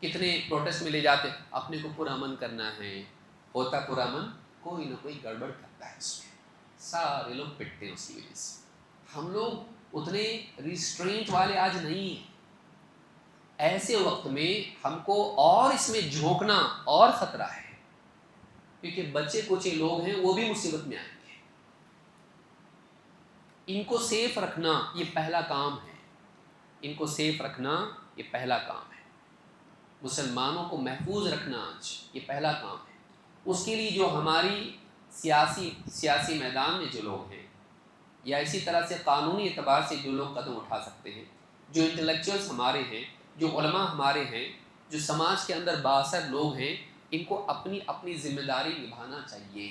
کتنے پروٹیسٹ میں لے جاتے، اپنے کو پرامن کرنا ہے، ہوتا پرامن کوئی نہ کوئی گڑبڑ کرتا ہے، اس میں سارے لوگ پٹتے ہیں اس کی وجہ سے۔ ہم لوگ اتنے ریسٹرینٹ والے آج نہیں ہیں۔ ایسے وقت میں ہم کو اور اس میں جھونکنا اور خطرہ ہے، کیونکہ بچے کچھ لوگ ہیں وہ بھی مصیبت میں آئیں گے۔ ان کو سیف رکھنا یہ پہلا کام ہے، ان کو سیف رکھنا یہ پہلا کام ہے، مسلمانوں کو محفوظ رکھنا آج یہ پہلا کام ہے۔ اس کے لیے جو ہماری سیاسی میدان میں جو لوگ ہیں، یا اسی طرح سے قانونی اعتبار سے جو لوگ قدم اٹھا سکتے ہیں، جو انٹلیکچوئلس ہمارے ہیں، جو علماء ہمارے ہیں، جو سماج کے اندر بااثر لوگ ہیں، ان کو اپنی اپنی ذمہ داری نبھانا چاہیے۔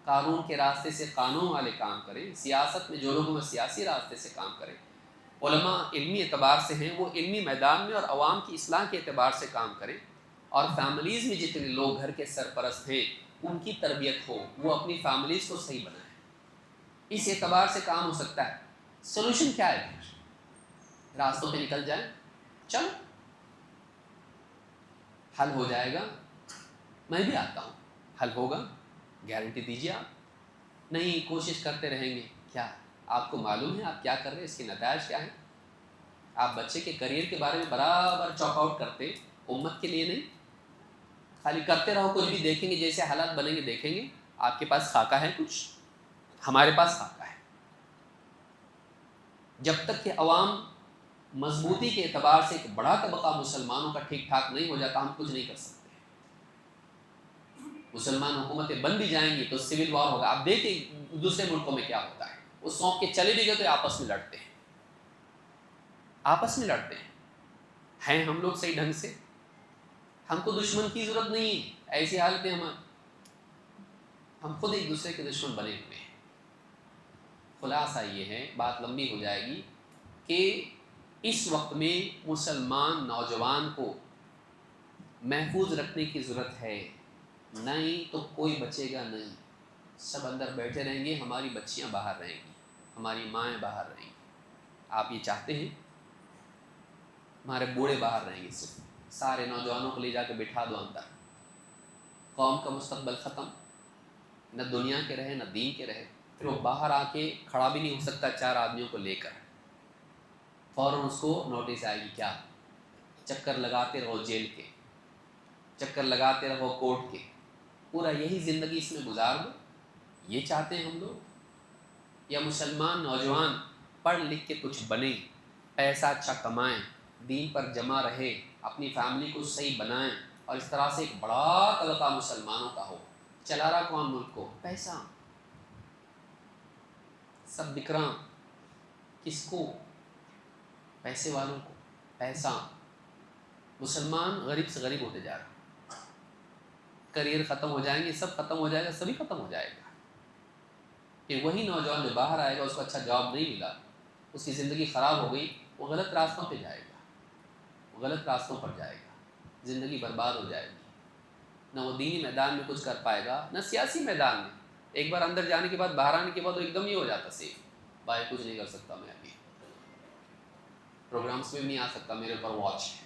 قانون کے راستے سے قانون والے کام کریں، سیاست میں جو لوگ سیاسی راستے سے کام کریں، علماء علمی اعتبار سے ہیں وہ علمی میدان میں اور عوام کی اصلاح کے اعتبار سے کام کریں، اور فیملیز میں جتنے لوگ گھر کے سرپرست ہیں ان کی تربیت ہو، وہ اپنی فیملیز کو صحیح بنائیں۔ اس اعتبار سے کام ہو سکتا ہے۔ سولوشن کیا ہے؟ راستوں پہ نکل جائیں، چلو حل ہو جائے گا، میں بھی آتا ہوں، حل ہوگا، گارنٹی دیجیے آپ؟ نہیں، کوشش کرتے رہیں گے، کیا آپ کو معلوم ہے آپ کیا کر رہے ہیں، اس کے نتائج کیا ہیں؟ آپ بچے کے کریئر کے بارے میں برابر چاک آؤٹ کرتے، امت کے لیے نہیں، خالی کرتے رہو، کچھ بھی دیکھیں گے جیسے حالات بنیں گے دیکھیں گے۔ آپ کے پاس خاکہ ہے کچھ، ہمارے پاس خاکہ ہے۔ جب تک کہ عوام مضبوطی کے اعتبار سے ایک بڑا طبقہ مسلمانوں کا ٹھیک ٹھاک نہیں ہو جاتا، ہم کچھ نہیں کر سکتے۔ مسلمان حکومتیں بن بھی جائیں گی تو سول وار ہوگا۔ آپ دیکھیں دوسرے ملکوں میں کیا ہوتا ہے، وہ سونپ کے چلے بھی گئے تو آپس میں لڑتے ہیں، آپس میں لڑتے ہیں ہم لوگ صحیح ڈھنگ سے؟ ہم کو دشمن کی ضرورت نہیں ہے، ایسی حالت میں ہم خود ایک دوسرے کے دشمن بنے ہوئے ہیں۔ خلاصہ یہ ہے، بات لمبی ہو جائے گی، کہ اس وقت میں مسلمان نوجوان کو محفوظ رکھنے کی ضرورت ہے، نہیں تو کوئی بچے گا نہیں، سب اندر بیٹھے رہیں گے، ہماری بچیاں باہر رہیں گی، ہماری مائیں باہر رہیں گی۔ آپ یہ چاہتے ہیں؟ ہمارے بوڑھے باہر رہیں گے، صرف سارے نوجوانوں کو لے جا کے بٹھا دو اندر، قوم کا مستقبل ختم، نہ دنیا کے رہے نہ دین کے رہے۔ پھر وہ باہر آ کے کھڑا بھی نہیں ہو سکتا چار آدمیوں کو لے کر، فوراً اس کو نوٹس آئے گی، کیا چکر لگاتے رہو جیل کے، چکر لگاتے رہو کورٹ کے، پورا یہی زندگی اس میں گزار دو۔ یہ چاہتے ہیں ہم لوگ؟ یا مسلمان نوجوان پڑھ لکھ کے کچھ بنیں، پیسہ اچھا کمائیں، دین پر جمع رہے، اپنی فیملی کو صحیح بنائیں، اور اس طرح سے ایک بڑا طبقہ مسلمانوں کا ہو؟ چلا رہا کون ملک کو؟ پیسہ، سب بکراں، کس کو؟ پیسے والوں کو، پیسہ۔ مسلمان غریب سے غریب ہوتے جا رہا، کریئر ختم ہو جائیں گے، سب ختم ہو جائے گا، سبھی ختم ہو جائے گا۔ پھر وہی نوجوان جو باہر آئے گا اس کو اچھا جاب نہیں ملا، اس کی زندگی خراب ہو گئی، وہ غلط راستوں پہ جائے گا، وہ غلط راستوں پر جائے گا، زندگی برباد ہو جائے گی، نہ وہ دینی میدان میں کچھ کر پائے گا نہ سیاسی میدان میں۔ ایک بار اندر جانے کے بعد باہر آنے کے بعد وہ ایک دم ہی ہو جاتا سیف، بھائی کچھ نہیں کر سکتا، میں ابھی پروگرامس میں بھی نہیں آ سکتا، میرے اوپر واچ ہے۔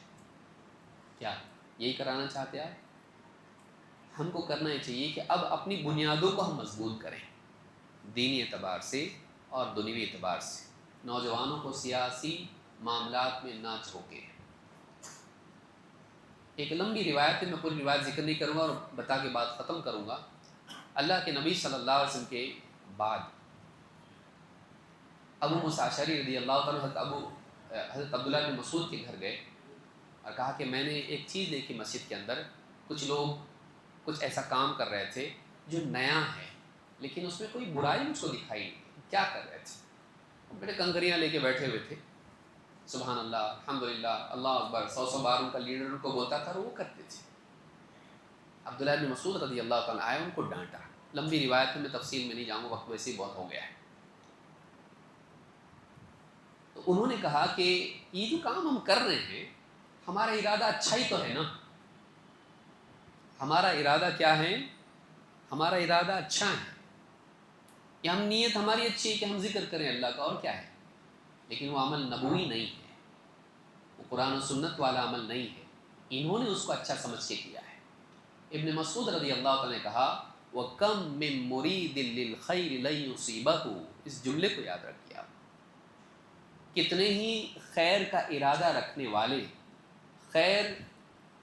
کیا یہی کرانا چاہتے آپ؟ ہم کو کرنا یہ چاہیے کہ اب اپنی بنیادوں کو ہم مضبوط کریں، دینی اعتبار سے اور دنیوی اعتبار سے، نوجوانوں کو سیاسی معاملات میں نہ جھونکیں۔ ایک لمبی روایت ہے، میں پوری روایت ذکر نہیں کروں گا اور بتا کے بات ختم کروں گا۔ اللہ کے نبی صلی اللہ علیہ وسلم کے بعد ابو موسیٰ اشعری رضی اللہ تعالیٰ حضرت عبداللہ بن مسعود کے گھر گئے اور کہا کہ میں نے ایک چیز دیکھی مسجد کے اندر، کچھ لوگ کچھ ایسا کام کر رہے تھے جو نیا ہے، لیکن اس میں کوئی برائی مجھ کو دکھائی نہیں، کیا کر رہے تھے؟ بڑے کنکریاں لے کے بیٹھے ہوئے تھے، سبحان اللہ، الحمدللہ، اللہ اکبر، 100 بار ان کا لیڈر ان کو بولتا تھا اور وہ کرتے تھے۔ عبداللہ بن مسعود رضی اللہ تعالیٰ آئے، ان کو ڈانٹا۔ لمبی روایت میں تفصیل میں نہیں جاؤں گا، وقت ویسے ہی بہت ہو گیا ہے۔ تو انہوں نے کہا کہ یہ جو کام ہم کر رہے ہیں، ہمارا ارادہ اچھا ہی تو ہے نا، ہمارا ارادہ کیا ہے؟ ہمارا ارادہ اچھا ہے، کہ ہم نیت ہماری اچھی ہے کہ ہم ذکر کریں اللہ کا، اور کیا ہے، لیکن وہ عمل نبوی نہیں ہے، وہ قرآن و سنت والا عمل نہیں ہے، انہوں نے اس کو اچھا سمجھ کے کیا ہے۔ ابن مسعود رضی اللہ تعالیٰ نے کہا وَكَمْ مِن مُرِيدٍ لِلْخَيْرِ لَن يُصِيبَهُ، اس جملے کو یاد رکھیے آپ، کتنے ہی خیر کا ارادہ رکھنے والے خیر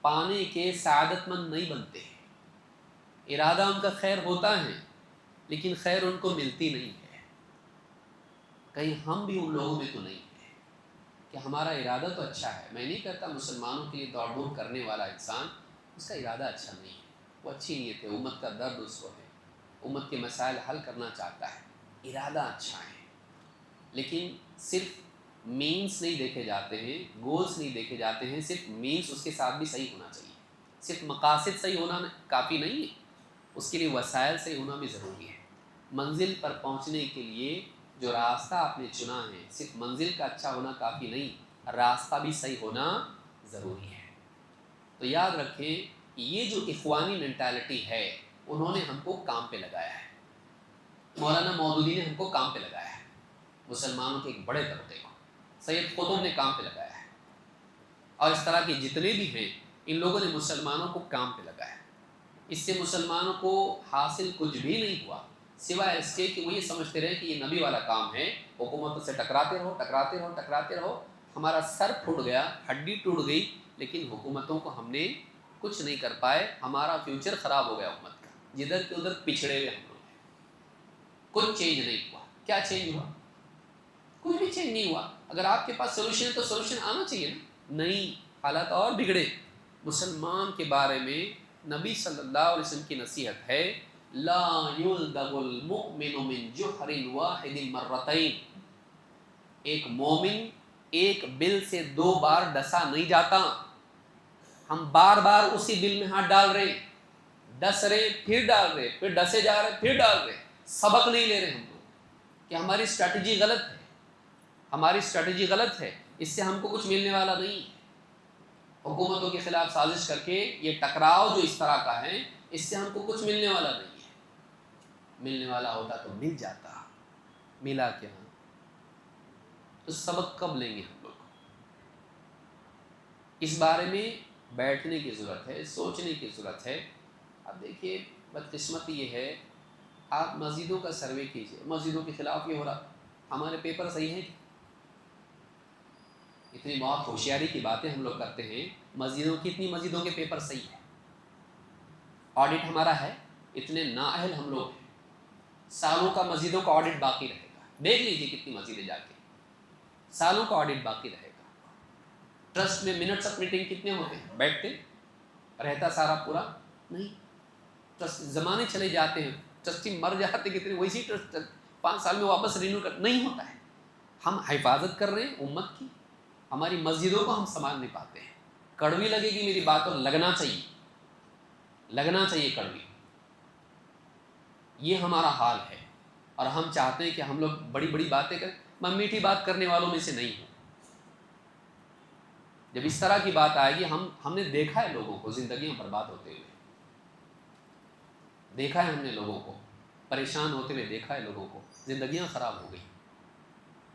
پانے کے سعادت مند نہیں بنتے ہیں، ارادہ ان کا خیر ہوتا ہے لیکن خیر ان کو ملتی نہیں ہے۔ کہیں ہم بھی ان لوگوں میں تو نہیں ہیں کہ ہمارا ارادہ تو اچھا ہے، میں نہیں کہتا مسلمانوں کے لیے دوڑ دھوپ کرنے والا انسان اس کا ارادہ اچھا نہیں ہے، وہ اچھی نیت ہے، امت کا درد اس کو ہے، امت کے مسائل حل کرنا چاہتا ہے، ارادہ اچھا ہے، لیکن صرف مینس نہیں دیکھے جاتے ہیں، گولز نہیں دیکھے جاتے ہیں، صرف مینس اس کے ساتھ بھی صحیح ہونا چاہیے، صرف مقاصد صحیح ہونا کافی نہیں ہے، اس کے لیے وسائل صحیح ہونا بھی ضروری ہے۔ منزل پر پہنچنے کے لیے جو راستہ آپ نے چنا ہے، صرف منزل کا اچھا ہونا کافی نہیں، راستہ بھی صحیح ہونا ضروری ہے۔ تو یاد رکھیں یہ جو اخوانی مینٹالٹی ہے، انہوں نے ہم کو کام پہ لگایا ہے، مولانا مودودی نے ہم کو کام پہ لگایا ہے، مسلمانوں کے ایک بڑے طبقے کو سید قطب نے کام پہ لگایا ہے، اور اس طرح کے جتنے بھی ہیں ان لوگوں نے مسلمانوں کو کام پہ لگایا ہے۔ اس سے مسلمانوں کو حاصل کچھ بھی نہیں ہوا سوائے اس کے کہ وہ یہ سمجھتے رہے کہ یہ نبی والا کام ہے، حکومتوں سے ٹکراتے رہو ٹکراتے رہو ٹکراتے رہو، ہمارا سر پھوٹ گیا، ہڈی ٹوٹ گئی، لیکن حکومتوں کو ہم نے کچھ نہیں کر پائے، ہمارا فیوچر خراب ہو گیا امت کا، جدھر کے ادھر پچھڑے ہوئے ہم لوگ ہیں، کچھ چینج نہیں ہوا۔ کیا چینج ہوا؟ کچھ بھی چینج نہیں ہوا۔ اگر آپ کے پاس سولوشن ہے تو سولوشن آنا چاہیے نا، نہیں، حالات اور بگڑے۔ مسلمان کے بارے میں نبی صلی اللہ علیہ وسلم کی نصیحت ہے لا یلدغ المؤمن من جحر واحد مرتين، ایک مومن ایک بل سے 2 بار ڈسا نہیں جاتا۔ ہم بار بار اسی بل میں ہاتھ ڈال رہے ہیں، ڈس رہے پھر ڈال رہے، پھر ڈسے جا رہے پھر ڈال رہے، سبق نہیں لے رہے ہم لوگ کہ ہماری اسٹریٹجی غلط ہے، ہماری اسٹریٹجی غلط ہے، اس سے ہم کو کچھ ملنے والا نہیں ہے۔ حکومتوں کے خلاف سازش کر کے یہ ٹکراؤ جو اس طرح کا ہے، اس سے ہم کو کچھ ملنے والا نہیں ہے، ملنے والا ہوتا تو مل جاتا، ملا کیا؟ تو سبق کب لیں گے ہم لوگ؟ اس بارے میں بیٹھنے کی ضرورت ہے، سوچنے کی ضرورت ہے۔ اب دیکھیے بدقسمتی یہ ہے، آپ مسجدوں کا سروے کیجئے، مسجدوں کے خلاف یہ ہو رہا، ہمارے پیپر صحیح ہیں؟ اتنی بہت ہوشیاری کی باتیں ہم لوگ کرتے ہیں، مسجدوں کی اتنی مسجدوں کے پیپر صحیح ہیں، آڈٹ ہمارا ہے، اتنے نااہل ہم لوگ ہیں، سالوں کا مسجدوں کا آڈٹ باقی رہے گا، دیکھ لیجیے کتنی مسجدیں جا کے، سالوں کا آڈٹ باقی رہے گا۔ ٹرسٹ میں منٹس آف میٹنگ کتنے ہوتے ہیں؟ بیٹھتے رہتا سارا پورا نہیں، ٹرسٹ زمانے چلے جاتے ہیں، ٹرسٹی مر جاتے کتنے، ویسی ٹرسٹ 5 سال میں واپس رینیو کر نہیں ہوتا ہے۔ ہم حفاظت کر رہے ہیں امت کی، ہماری مسجدوں کو ہم سنبھال نہیں پاتے ہیں۔ کڑوی لگے گی میری بات، اور لگنا چاہیے، لگنا چاہیے کڑوی، یہ ہمارا حال ہے۔ اور ہم چاہتے ہیں کہ ہم لوگ بڑی بڑی باتیں کریں. میں میٹھی بات کرنے والوں میں سے نہیں ہوں. جب اس طرح کی بات آئے گی، ہم نے دیکھا ہے لوگوں کو زندگیاں برباد ہوتے ہوئے، دیکھا ہے ہم نے لوگوں کو پریشان ہوتے ہوئے، دیکھا ہے لوگوں کو زندگیاں خراب ہو گئی.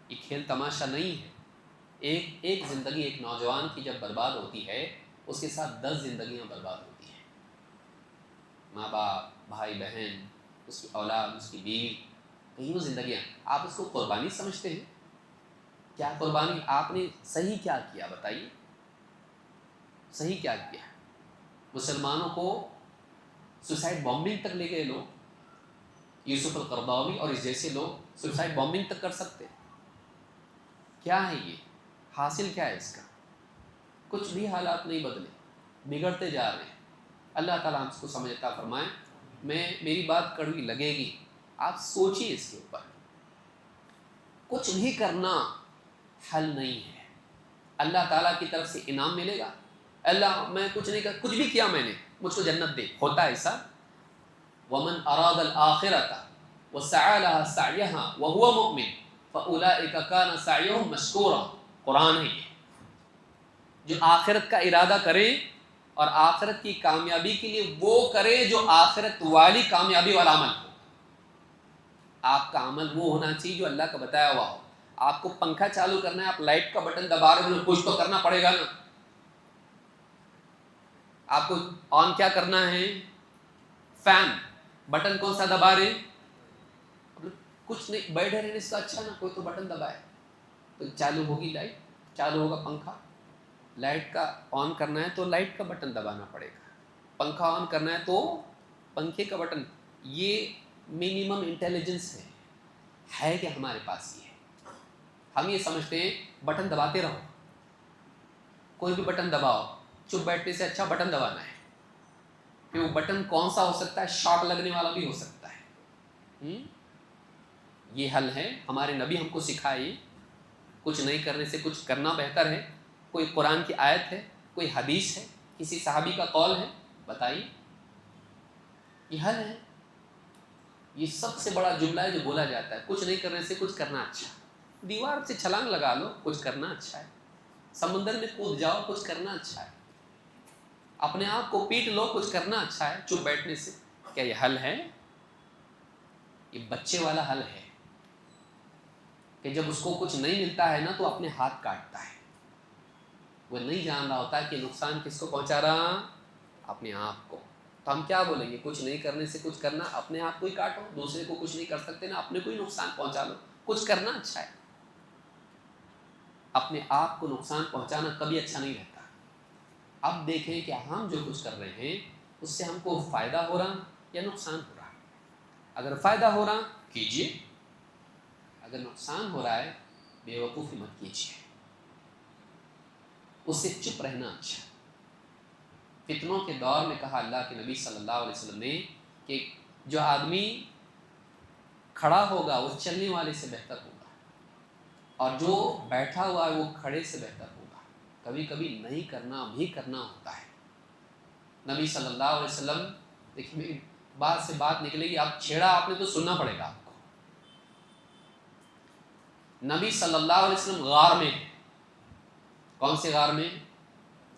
یہ کھیل تماشا نہیں ہے. ایک زندگی ایک نوجوان کی جب برباد ہوتی ہے، اس کے ساتھ 10 زندگیاں برباد ہوتی ہیں. ماں باپ، بھائی بہن، اس کی اولاد، اس کی بیوی، کئی وہ زندگیاں. آپ اس کو قربانی سمجھتے ہیں؟ کیا قربانی؟ آپ نے صحیح کیا کیا بتائیے؟ صحیح کیا کیا؟ مسلمانوں کو سوسائڈ بامبنگ تک لے گئے لوگ. یوسف القرضاوی اور اس جیسے لوگ سوسائڈ بامبنگ تک کر سکتے. کیا ہے یہ؟ حاصل کیا ہے اس کا؟ کچھ بھی حالات نہیں بدلے، بگڑتے جا رہے ہیں. اللہ تعالیٰ ہم اس کو سمجھ عطا فرمائے. میری بات کڑوی لگے گی، آپ سوچیے اس کے اوپر. کچھ بھی کرنا حل نہیں ہے. اللہ تعالیٰ کی طرف سے انعام ملے گا. اللہ میں کچھ نہیں کر، کچھ بھی کیا میں نے، مجھ کو جنت دے. ہوتا ہے ایسا؟ وَمَنْ أَرَادَ الْآخِرَةَ وَسَعَى لَهَا سَعْيَهَا وَهُوَ مُؤْمِنٌ فَأُولَٰئِكَ كَانَ سَعْيُهُمْ مَشْكُورًا. قرآن ہے یہ. جو آخرت کا ارادہ کرے اور آخرت کی کامیابی کے لیے وہ کرے جو آخرت والی کامیابی والا عمل ہو. آپ کا عمل وہ ہونا چاہیے جو اللہ کا بتایا ہوا ہو. آپ کو پنکھا چالو کرنا ہے، آپ لائٹ کا بٹن دبا رہے ہیں، کچھ تو کرنا پڑے گا نا. آپ کو آن کیا کرنا ہے؟ فین بٹن کون سا دبا رہے؟ کچھ نہیں، بیٹھے رہنے سے اچھا نا کوئی تو بٹن دبائے تو چالو ہوگی لائٹ، چالو ہوگا پنکھا. لائٹ کا آن کرنا ہے تو لائٹ کا بٹن دبانا پڑے گا، پنکھا آن کرنا ہے تو پنکھے کا بٹن. یہ منیمم انٹیلیجنس ہے کہ ہمارے پاس یہ ہے. ہم یہ سمجھتے ہیں بٹن دباتے رہو، کوئی بھی بٹن دباؤ، چپ بیٹھنے سے اچھا بٹن دبانا ہے. کہ وہ بٹن کون سا ہو سکتا ہے؟ شاک لگنے والا بھی ہو سکتا ہے. یہ حل ہے. ہمارے نبی ہم کو سکھائے کچھ نہیں کرنے سے کچھ کرنا بہتر ہے. کوئی قرآن کی آیت ہے، کوئی حدیث ہے، کسی صحابی کا قول ہے؟ بتائیے. یہ حل ہے. یہ سب سے بڑا جملہ ہے جو بولا جاتا ہے، کچھ نہیں کرنے سے کچھ کرنا اچھا. دیوار سے چھلانگ لگا لو، کچھ کرنا اچھا ہے. سمندر میں کود جاؤ، کچھ کرنا اچھا ہے. اپنے آپ کو پیٹ لو، کچھ کرنا اچھا ہے. چپ بیٹھنے سے کیا یہ حل ہے؟ یہ بچے والا حل ہے کہ جب اس کو کچھ نہیں ملتا ہے نا تو اپنے ہاتھ کاٹتا ہے. وہ نہیں جان رہا ہوتا ہے کہ نقصان کس کو پہنچا رہا؟ اپنے آپ کو. تو ہم کیا بولیں گے؟ کچھ نہیں کرنے سے کچھ کرنا، اپنے آپ کو ہی کاٹو. دوسرے کو کچھ نہیں کر سکتے نا، اپنے کو ہی نقصان پہنچا لو. کچھ کرنا اچھا ہے. اپنے آپ کو نقصان پہنچانا کبھی اچھا نہیں رہتا. اب دیکھیں کہ ہم جو کچھ کر رہے ہیں اس سے ہم کو فائدہ ہو رہا یا نقصان ہو رہا. اگر فائدہ ہو رہا کیجیے، اگر نقصان ہو رہا ہے بے وقوفی مت کیجیے. اس سے چپ رہنا اچھا. فتنوں کے دور میں کہا اللہ کے نبی صلی اللہ علیہ وسلم نے کہ جو آدمی کھڑا ہوگا وہ چلنے والے سے بہتر ہوگا، اور جو بیٹھا ہوا ہے وہ کھڑے سے بہتر ہوگا. کبھی کبھی نہیں کرنا بھی کرنا ہوتا ہے. نبی صلی اللہ علیہ وسلم، دیکھیے بات سے بات نکلے گی، آپ چھیڑا آپ نے تو سننا پڑے گا آپ کو. نبی صلی اللہ علیہ وسلم غار میں، کون سے غار میں؟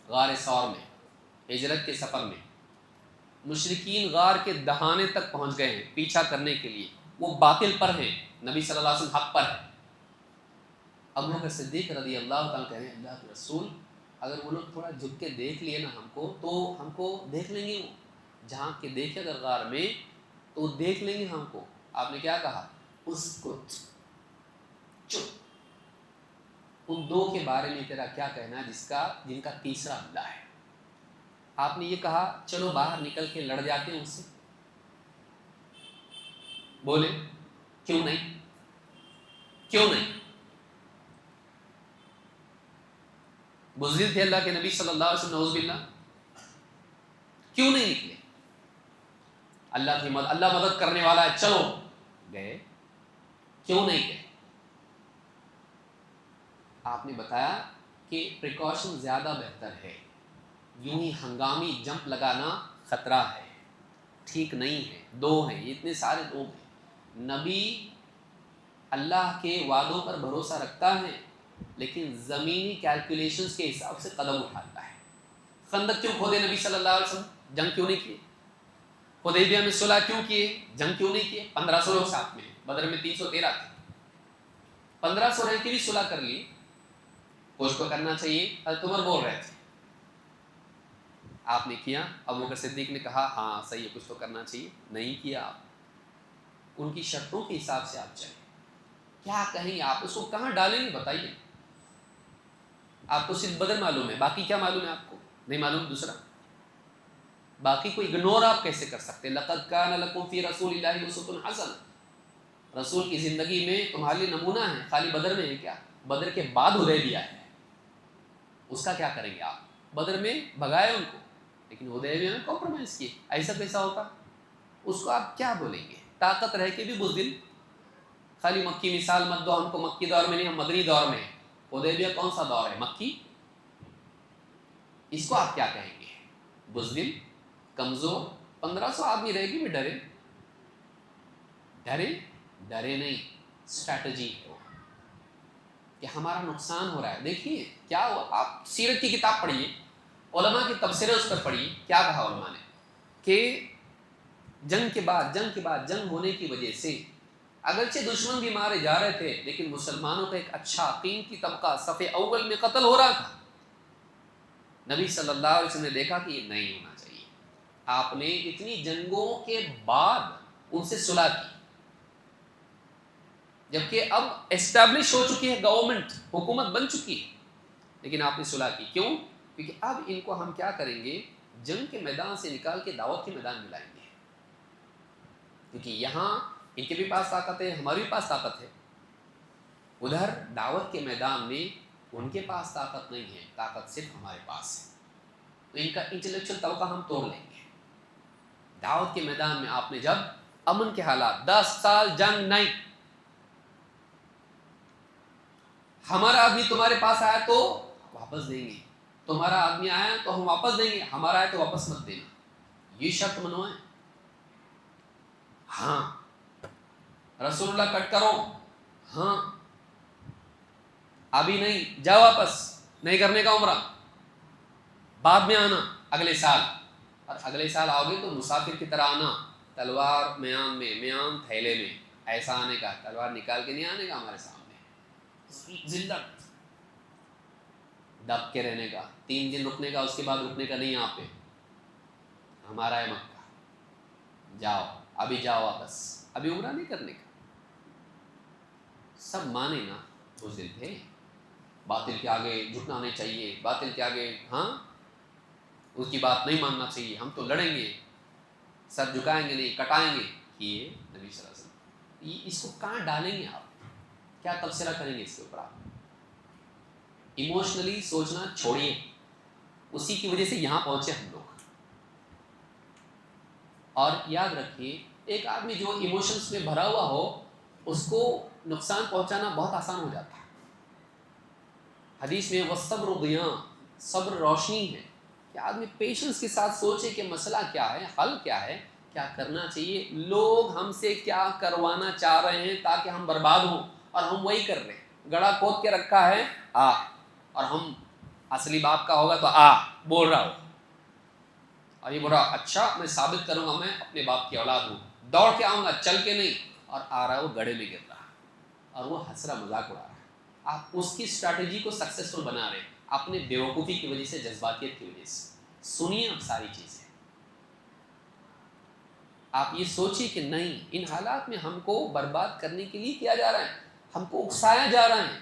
غار ثور میں، ہجرت کے سفر میں. مشرکین غار کے دہانے تک پہنچ گئے ہیں پیچھا کرنے کے لیے. وہ باطل پر ہیں، نبی صلی اللہ علیہ وسلم حق پر ہے. ابو بکر صدیق رضی اللہ تعالیٰ کہہ رہے ہیں اللہ کے رسول، اگر وہ لوگ تھوڑا جھک کے دیکھ لیے نا ہم کو تو ہم کو دیکھ لیں گے. وہ جہاں کے دیکھے اگر غار میں تو وہ دیکھ لیں گے ہم کو. آپ نے کیا کہا؟ اس کو چپ. ان دو کے بارے میں تیرا کیا کہنا ہے جن کا تیسرا اللہ ہے؟ آپ نے یہ کہا چلو باہر نکل کے لڑ جاتے ہیں ان سے. بولے کیوں نہیں؟ کیوں نہیں؟ بزدل تھے اللہ کے نبی صلی اللہ علیہ وسلم، نعوذ باللہ. کیوں نہیں نکلے؟ اللہ کی مدد، اللہ مدد کرنے والا ہے، چلو گئے. کیوں نہیں گئے؟ آپ نے بتایا کہ پریکاشن زیادہ بہتر ہے. یوں ہی ہنگامی جمپ لگانا خطرہ ہے، ٹھیک نہیں ہے. دو ہیں، اتنے سارے لوگ ہیں. نبی اللہ کے وعدوں پر بھروسہ رکھتا ہے لیکن زمینی کیلکولیشنز کے حساب سے قدم اٹھاتا ہے۔ خندق کیوں کھودے نبی صلی اللہ علیہ وسلم؟ جنگ کیوں نہیں کیے؟ حدیبیہ میں صلح کیوں کیے؟ جنگ کیوں نہیں کیے؟ 1500 لوگ ساتھ میں ہیں، بدر میں 313 تھے، 1500 رہ کے بھی صلح کر لی۔ کچھ تو کرنا چاہیے، حضرت عمر بول رہے تھے، آپ نے کیا؟ ابو بکر صدیق نے کہا ہاں صحیح ہے، کچھ تو کرنا چاہیے، نہیں کیا آپ۔ ان کی شرطوں کے حساب سے آپ چلیں، کیا کہیں آپ اس کو کہاں ڈالیں گے بتائیے؟ آپ کو صرف بدر معلوم ہے، باقی کیا معلوم ہے آپ کو؟ نہیں معلوم دوسرا، باقی کو اگنور آپ کیسے کر سکتے؟ لقد کان لکم فی رسول اللہ اسوۃ حسنہ، رسول کی زندگی میں تمہارے لیے نمونہ ہے، خالی بدر میں ہے کیا؟ بدر کے بعد حدیبیہ ہے، اس کا کیا کریں گے آپ؟ بدر میں بھگائے ان کو لیکن حدیبیہ میں کمپرومائز کیے، ایسا کیسا ہوتا؟ اس کو آپ کیا بولیں گے؟ طاقت رہ کے بھی بزدل، خالی مکی مثال مت دو ہم کو، مکی دور میں نہیں، ہم مدنی دور میں ہیں۔ حدیبیہ کون سا دور ہے؟ مکی۔ اس کو آپ کیا کہیں گے؟ بزدل، کمزور۔ 1500 آدمی رہ کے بھی ڈرے؟ ڈرے نہیں، اسٹریٹجی ہے وہ کہ ہمارا نقصان ہو رہا ہے۔ دیکھیے کیا ہوا، آپ سیرت کی کتاب پڑھیے، علماء کے تبصرے اس پر پڑھیے، کیا کہا علماء نے کہ جنگ کے بعد جنگ ہونے کی وجہ سے اگرچہ دشمن بھی مارے جا رہے تھے لیکن مسلمانوں کا ایک اچھا قیمتی طبقہ صف اول میں قتل ہو رہا تھا۔ نبی صلی اللہ علیہ وسلم نے دیکھا کہ یہ نہیں ہونا چاہیے، آپ نے اتنی جنگوں کے بعد ان سے صلح کی، جبکہ اب اسٹیبلش ہو چکی ہے گورنمنٹ، حکومت بن چکی ہے، لیکن آپ نے صلح کی۔ کیوں؟ کیونکہ اب ان کو ہم کیا کریں گے، جنگ کے میدان سے نکال کے دعوت کے میدان میں لائیں گے، کیونکہ یہاں ان کے بھی پاس طاقت ہے، ہمارے بھی پاس طاقت ہے، ادھر دعوت کے میدان میں ان کے پاس طاقت نہیں ہے، طاقت صرف ہمارے پاس ہے، تو ان کا انٹلیکچوئل طبقہ ہم توڑ لیں گے۔ دعوت کے میدان میں آپ نے جب امن کے حالات، 10 سال جنگ نہیں، ہمارا آدمی تمہارے پاس آیا تو واپس دیں گے، تمہارا آدمی آیا تو ہم واپس دیں گے، ہمارا آیا تو واپس مت دینا، یہ شرط منوائیں۔ ہاں رسول اللہ کٹ کرو، ہاں ابھی نہیں، جاؤ واپس، نہیں کرنے کا عمرہ، بعد میں آنا اگلے سال، اور اگلے سال آؤ گے تو مسافر کی طرح آنا، تلوار میان میں، میان تھیلے میں، ایسا آنے کا، تلوار نکال کے نہیں آنے کا ہمارے سامنے، ذلت، دب کے رہنے کا، 3 دن رکنے کا، اس کے بعد رکنے کا نہیں، آپ پہ ہمارا ہے مکہ، جاؤ ابھی، جاؤ واپس، ابھی عمرہ نہیں کرنے کا۔ سب مانے نا، بزدل تھے، باطل کے آگے جھکنا نہیں چاہیے، باطل کے آگے ہاں اس کی بات نہیں ماننا چاہیے، ہم تو لڑیں گے، سر جھکائیں گے نہیں، کٹائیں گے، یہ نبی صلی اللہ علیہ وسلم۔ اس کو کہاں ڈالیں گے آپ؟ کیا تبصرہ کریں گے اس کے اوپر آپ؟ ایموشنلی سوچنا چھوڑیے، اسی کی وجہ سے یہاں پہنچے ہم لوگ۔ اور یاد رکھیے، ایک آدمی جو ایموشنز میں بھرا ہوا ہو، اس کو نقصان پہنچانا بہت آسان ہو جاتا ہے۔ حدیث میں والصبر ضیاء، صبر روشنی ہے، کہ آدمی پیشنس کے ساتھ سوچے کہ مسئلہ کیا ہے، حل کیا ہے، کیا کرنا چاہیے، لوگ ہم سے کیا کروانا چاہ رہے ہیں تاکہ ہم برباد ہوں، اور ہم وہی کر رہے ہیں، گڑا کھود کے رکھا ہے اور ہم اصلی باپ کا ہوگا تو بول رہا ہو، اور یہ بول رہا اچھا میں ثابت کروں گا میں اپنے باپ کی اولاد ہوں، دوڑ کے آؤں گا، چل کے نہیں، اور آ رہا ہے وہ گڑھے میں گر رہا اور وہ ہنس رہا، مذاق اڑا رہا ہے۔ آپ اس کی اسٹریٹجی کو سکسیسفل بنا رہے ہیں اپنے بیوقوفی کی وجہ سے، جذباتیت کی وجہ سے۔ سنیے اب ساری چیزیں، آپ یہ سوچیے کہ نہیں، ان حالات میں ہم کو برباد کرنے کے لیے کیا جا رہا ہے، ہم کو اکسایا جا رہا ہے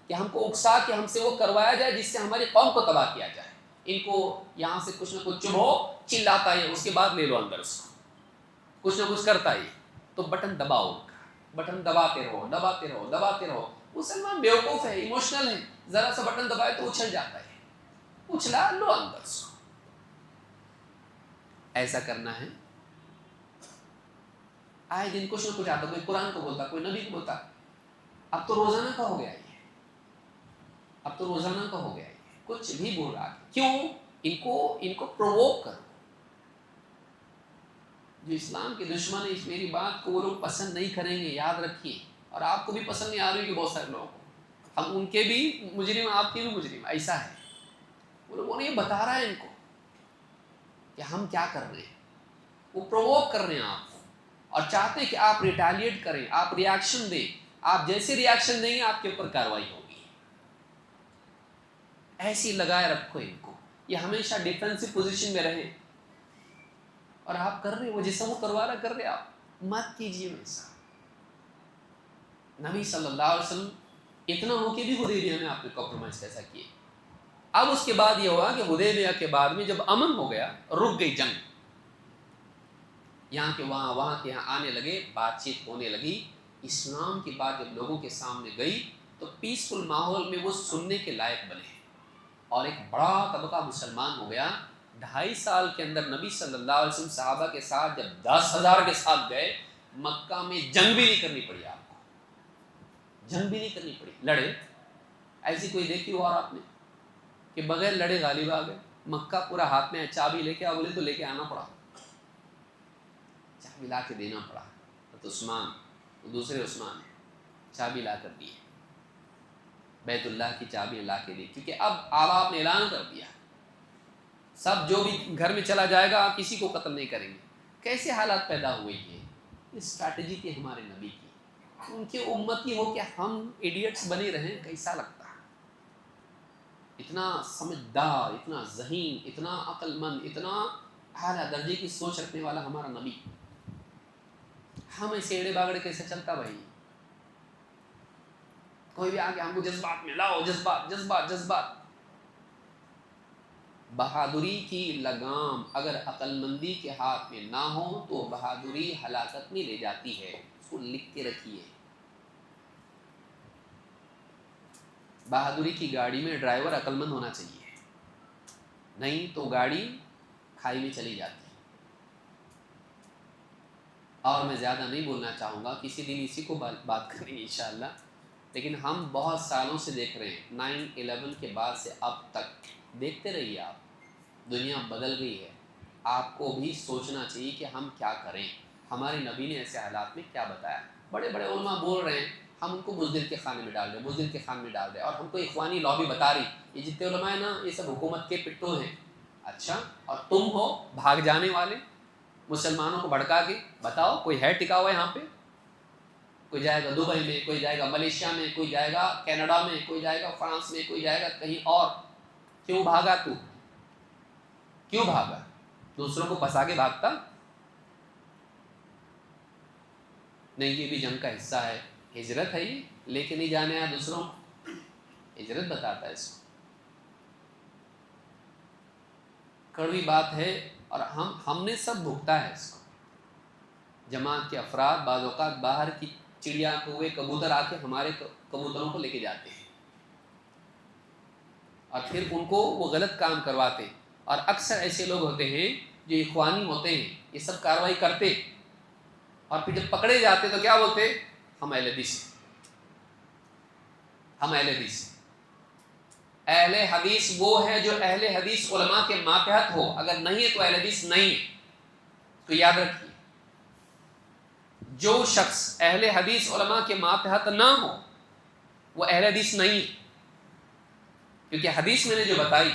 کہ ہم کو اکسا کے ہم سے وہ کروایا جائے جس سے ہماری قوم کو تباہ کیا جائے۔ ان کو یہاں سے کچھ نہ کچھ چبھو، چلاتا ہے، اس کے بعد لے لو اندر اس کو، کچھ نہ کچھ کرتا ہے، تو بٹن دباؤ، بٹن دباتے رہو، دباتے رہو، دباتے رہو۔ مسلمان بیوقوف ہے، ایموشنل ہے، ذرا سا بٹن دبائے تو اچھل جاتا ہے، اچھلا لو اندر سے۔ ایسا کرنا ہے، آئے دن کچھ نہ کچھ آتا، کوئی قرآن کو بولتا، کوئی نبی کو بولتا، اب تو روزانہ کا ہو گیا یہ، اب تو روزانہ کا ہو گیا یہ، کچھ بھی بول رہا ہے۔ کیوں؟ ان کو پرووک کرو، جو اسلام کے دشمن ہیں، اس میری بات کو وہ لوگ پسند نہیں کریں گے، یاد رکھیے، اور آپ کو بھی پسند نہیں آ رہی کہ بہت سارے لوگوں کو، ہم ان کے بھی مجرم، آپ کے بھی مجرم، ایسا ہے، وہ لوگوں نے یہ بتا رہا ہے ان کو کہ ہم کیا کر رہے ہیں، وہ پرووک کر رہے ہیں آپ کو، اور چاہتے ہیں کہ آپ ریٹیلیٹ کریں، آپ ریاکشن دیں، آپ جیسے ریاکشن دیں گے آپ کے اوپر کارروائی ہوگی، ایسی لگائے رکھو ان کو، یہ ہمیشہ ڈیفینسو پوزیشن میں رہے، اور آپ کر رہے، وہ جیسا وہ کروا رہا کر رہے، آپ مت کیجیے ویسا۔ نبی صلی اللہ علیہ وسلم اتنا ہو کے بھی حدیبیہ میں آپ نے کمپرومائز کیسا کیے؟ اب اس کے بعد یہ ہوا کہ حدیبیہ کے بعد میں جب امن ہو گیا، رک گئی جنگ، یہاں کے وہاں، وہاں کے یہاں آنے لگے، بات چیت ہونے لگی، اسلام کی بات جب لوگوں کے سامنے گئی تو پیسفل ماحول میں وہ سننے کے لائق بنے، اور ایک بڑا طبقہ مسلمان ہو گیا۔ 2.5 سال کے اندر نبی صلی اللہ علیہ وسلم صحابہ کے ساتھ جب 10,000 کے ساتھ گئے، مکہ میں جنگ بھی نہیں کرنی پڑی، آپ کو جنگ بھی نہیں کرنی پڑی، لڑے، ایسی کوئی دیکھی ہو اور آپ نے کہ بغیر لڑے غالب آ گئے؟ مکہ پورا ہاتھ میں چابی لے کے بولے تو لے کے آنا پڑا، چابی لا کے دینا پڑا، تو عثمان، دوسرے عثمان نے چابی لا کر دی، بیت اللہ کی چابی لا کے دی، کیونکہ اب آپ نے اعلان کر دیا، سب جو بھی گھر میں چلا جائے گا آپ کسی کو قتل نہیں کریں گے۔ کیسے حالات پیدا ہوئے یہ اسٹریٹجی تھی ہمارے نبی کی، ان کے امتی ہو کہ ہم ایڈیٹس بنے رہیں، کیسا لگتا ہے؟ اتنا سمجھدار، اتنا ذہین، اتنا عقل مند، اتنا اعلیٰ درجے کی سوچ رکھنے والا ہمارا نبی، ہم ایسے ایڑے باگڑے کیسے چلتا بھائی؟ کوئی بھی آگے ہم کو جذبات میں لاؤ، جذبات جذبات جذبات، بہادری کی لگام اگر عقل مندی کے ہاتھ میں نہ ہو تو بہادری ہلاکت میں لے جاتی ہے، اس کو لکھ کے رکھیے۔ بہادری کی گاڑی میں ڈرائیور عقل مند ہونا چاہیے، نہیں تو گاڑی کھائی میں چلی جاتی۔ اور میں زیادہ نہیں بولنا چاہوں گا، کسی دن اسی کو بات کریں گے انشاءاللہ، لیکن ہم بہت سالوں سے دیکھ رہے ہیں، 9/11 کے بعد سے اب تک دیکھتے رہیے آپ، دنیا بدل گئی ہے، آپ کو بھی سوچنا چاہیے کہ ہم کیا کریں، ہمارے نبی نے ایسے حالات میں کیا بتایا۔ بڑے بڑے علماء بول رہے ہیں ہم ان کو بزدل کے خانے میں ڈال دیں، بزدل کے خانے میں ڈال دیں، اور ہم کو اخوانی لابی بتا رہی یہ جتنے علماء ہیں نا یہ سب حکومت کے پٹھو ہیں۔ اچھا، اور تم ہو بھاگ جانے والے، مسلمانوں کو بھڑکا کے بتاؤ کوئی ہے ٹکا ہوا یہاں پہ؟ کوئی جائے گا دبئی میں، کوئی جائے گا ملیشیا میں، کوئی جائے گا کینیڈا میں، کوئی جائے گا فرانس میں، کوئی جائے گا کہیں اور۔ کیوں بھاگا تو؟ کیوں بھاگا؟ دوسروں کو پھنسا کے بھاگتا؟ نہیں، یہ بھی جنگ کا حصہ ہے، ہجرت ہے، یہ لے کے نہیں جانے آیا دوسروں کو، ہجرت بتاتا ہے اس کو۔ کڑوی بات ہے، اور ہم نے سب بھگتا ہے اس کو۔ جماعت کے افراد بعض اوقات باہر کی چڑیا کوے کبوتر آ کے ہمارے کبوتروں کو لے کے جاتے ہیں، اور پھر ان کو وہ غلط کام کرواتے، اور اکثر ایسے لوگ ہوتے ہیں جو اخوانی ہوتے ہیں، یہ سب کارروائی کرتے، اور پھر جب پکڑے جاتے تو کیا بولتے؟ ہم اہل حدیث ہیں، ہم اہل حدیث ہیں۔ اہل حدیث وہ ہے جو اہل حدیث علماء کے ماتحت ہو، اگر نہیں ہے تو اہل حدیث نہیں ہے۔ تو یاد رکھیے، جو شخص اہل حدیث علماء کے ماتحت نہ ہو وہ اہل حدیث نہیں ہے، کیونکہ حدیث میں نے جو بتائی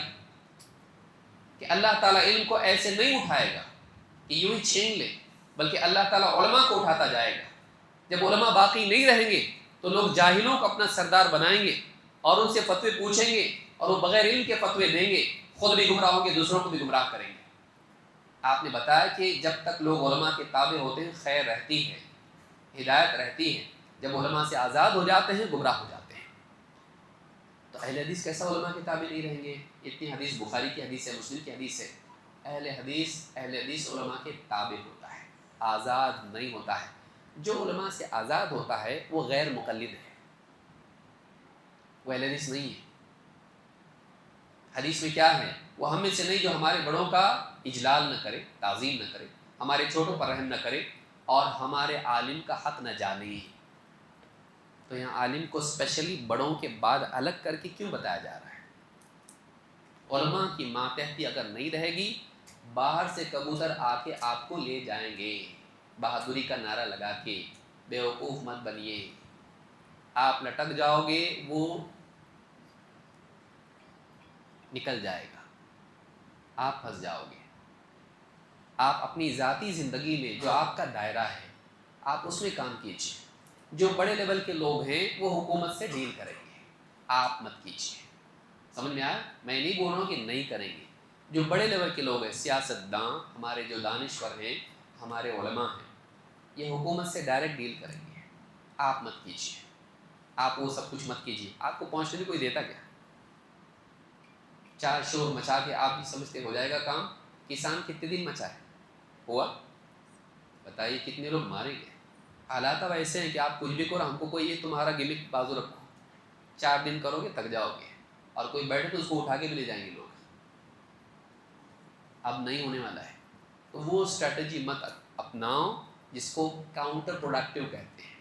کہ اللہ تعالیٰ علم کو ایسے نہیں اٹھائے گا کہ یوں ہی چھین لے، بلکہ اللہ تعالیٰ علماء کو اٹھاتا جائے گا۔ جب علماء باقی نہیں رہیں گے تو لوگ جاہلوں کو اپنا سردار بنائیں گے اور ان سے فتوے پوچھیں گے، اور وہ بغیر علم کے فتوے دیں گے، خود بھی گمراہ ہوں گے، دوسروں کو بھی گمراہ کریں گے۔ آپ نے بتایا کہ جب تک لوگ علماء کے تابع ہوتے ہیں خیر رہتی ہے، ہدایت رہتی ہے، جب علماء سے آزاد ہو جاتے ہیں گمراہ ہو جاتے ہیں۔ تو اہل حدیث کیسا علماء کے تابع نہیں رہیں گے؟ اتنی حدیث بخاری کی حدیث ہے، مسلم کی حدیث ہے، اہل حدیث علماء کے تابع ہوتا ہے، آزاد نہیں ہوتا ہے۔ جو علماء سے آزاد ہوتا ہے وہ غیر مقلد ہے، وہ اہل حدیث نہیں ہے۔ حدیث میں کیا ہے؟ وہ ہم میں سے نہیں جو ہمارے بڑوں کا اجلال نہ کرے، تعظیم نہ کرے، ہمارے چھوٹوں پر رحم نہ کرے، اور ہمارے عالم کا حق نہ جانے۔ تو یہاں عالم کو اسپیشلی بڑوں کے بعد الگ کر کے کیوں بتایا جا رہا ہے؟ علماء کی ماتحتی اگر نہیں رہے گی، باہر سے کبوتر آ کے آپ کو لے جائیں گے، بہادری کا نعرہ لگا کے، بیوقوف مت بنیے، آپ لٹک جاؤ گے، وہ نکل جائے گا، آپ پھنس جاؤ گے۔ آپ اپنی ذاتی زندگی میں جو آپ کا دائرہ ہے آپ اس میں کام کیجیے۔ جو بڑے لیول کے لوگ ہیں وہ حکومت سے ڈیل کریں گے، آپ مت کیجیے۔ سمجھ میں آیا؟ میں نہیں بول رہا ہوں کہ نہیں کریں گے۔ جو بڑے لیول کے لوگ ہیں، سیاست داں، ہمارے جو دانشور ہیں، ہمارے علماء ہیں، یہ حکومت سے ڈائریکٹ ڈیل کریں گے، آپ مت کیجیے، آپ وہ سب کچھ مت کیجیے۔ آپ کو پہنچنے بھی کوئی دیتا کیا؟ چار شور مچا کے آپ ہی سمجھتے ہو جائے گا کام؟ کسان کتنے دن مچا ہے؟ ہوا؟ بتائیے کتنے لوگ مارے گئے؟ حالات اب ایسے ہیں کہ آپ کچھ بھی کرو، ہم کو کوئی یہ تمہارا گمک بازو رکھو، 4 دن کرو گے تک جاؤ گے، اور کوئی بیٹھے تو اس کو اٹھا کے بھی لے جائیں گے لوگ۔ اب نہیں ہونے والا ہے، تو وہ اسٹریٹجی مت اپناؤ جس کو کاؤنٹر پروڈکٹیو کہتے ہیں،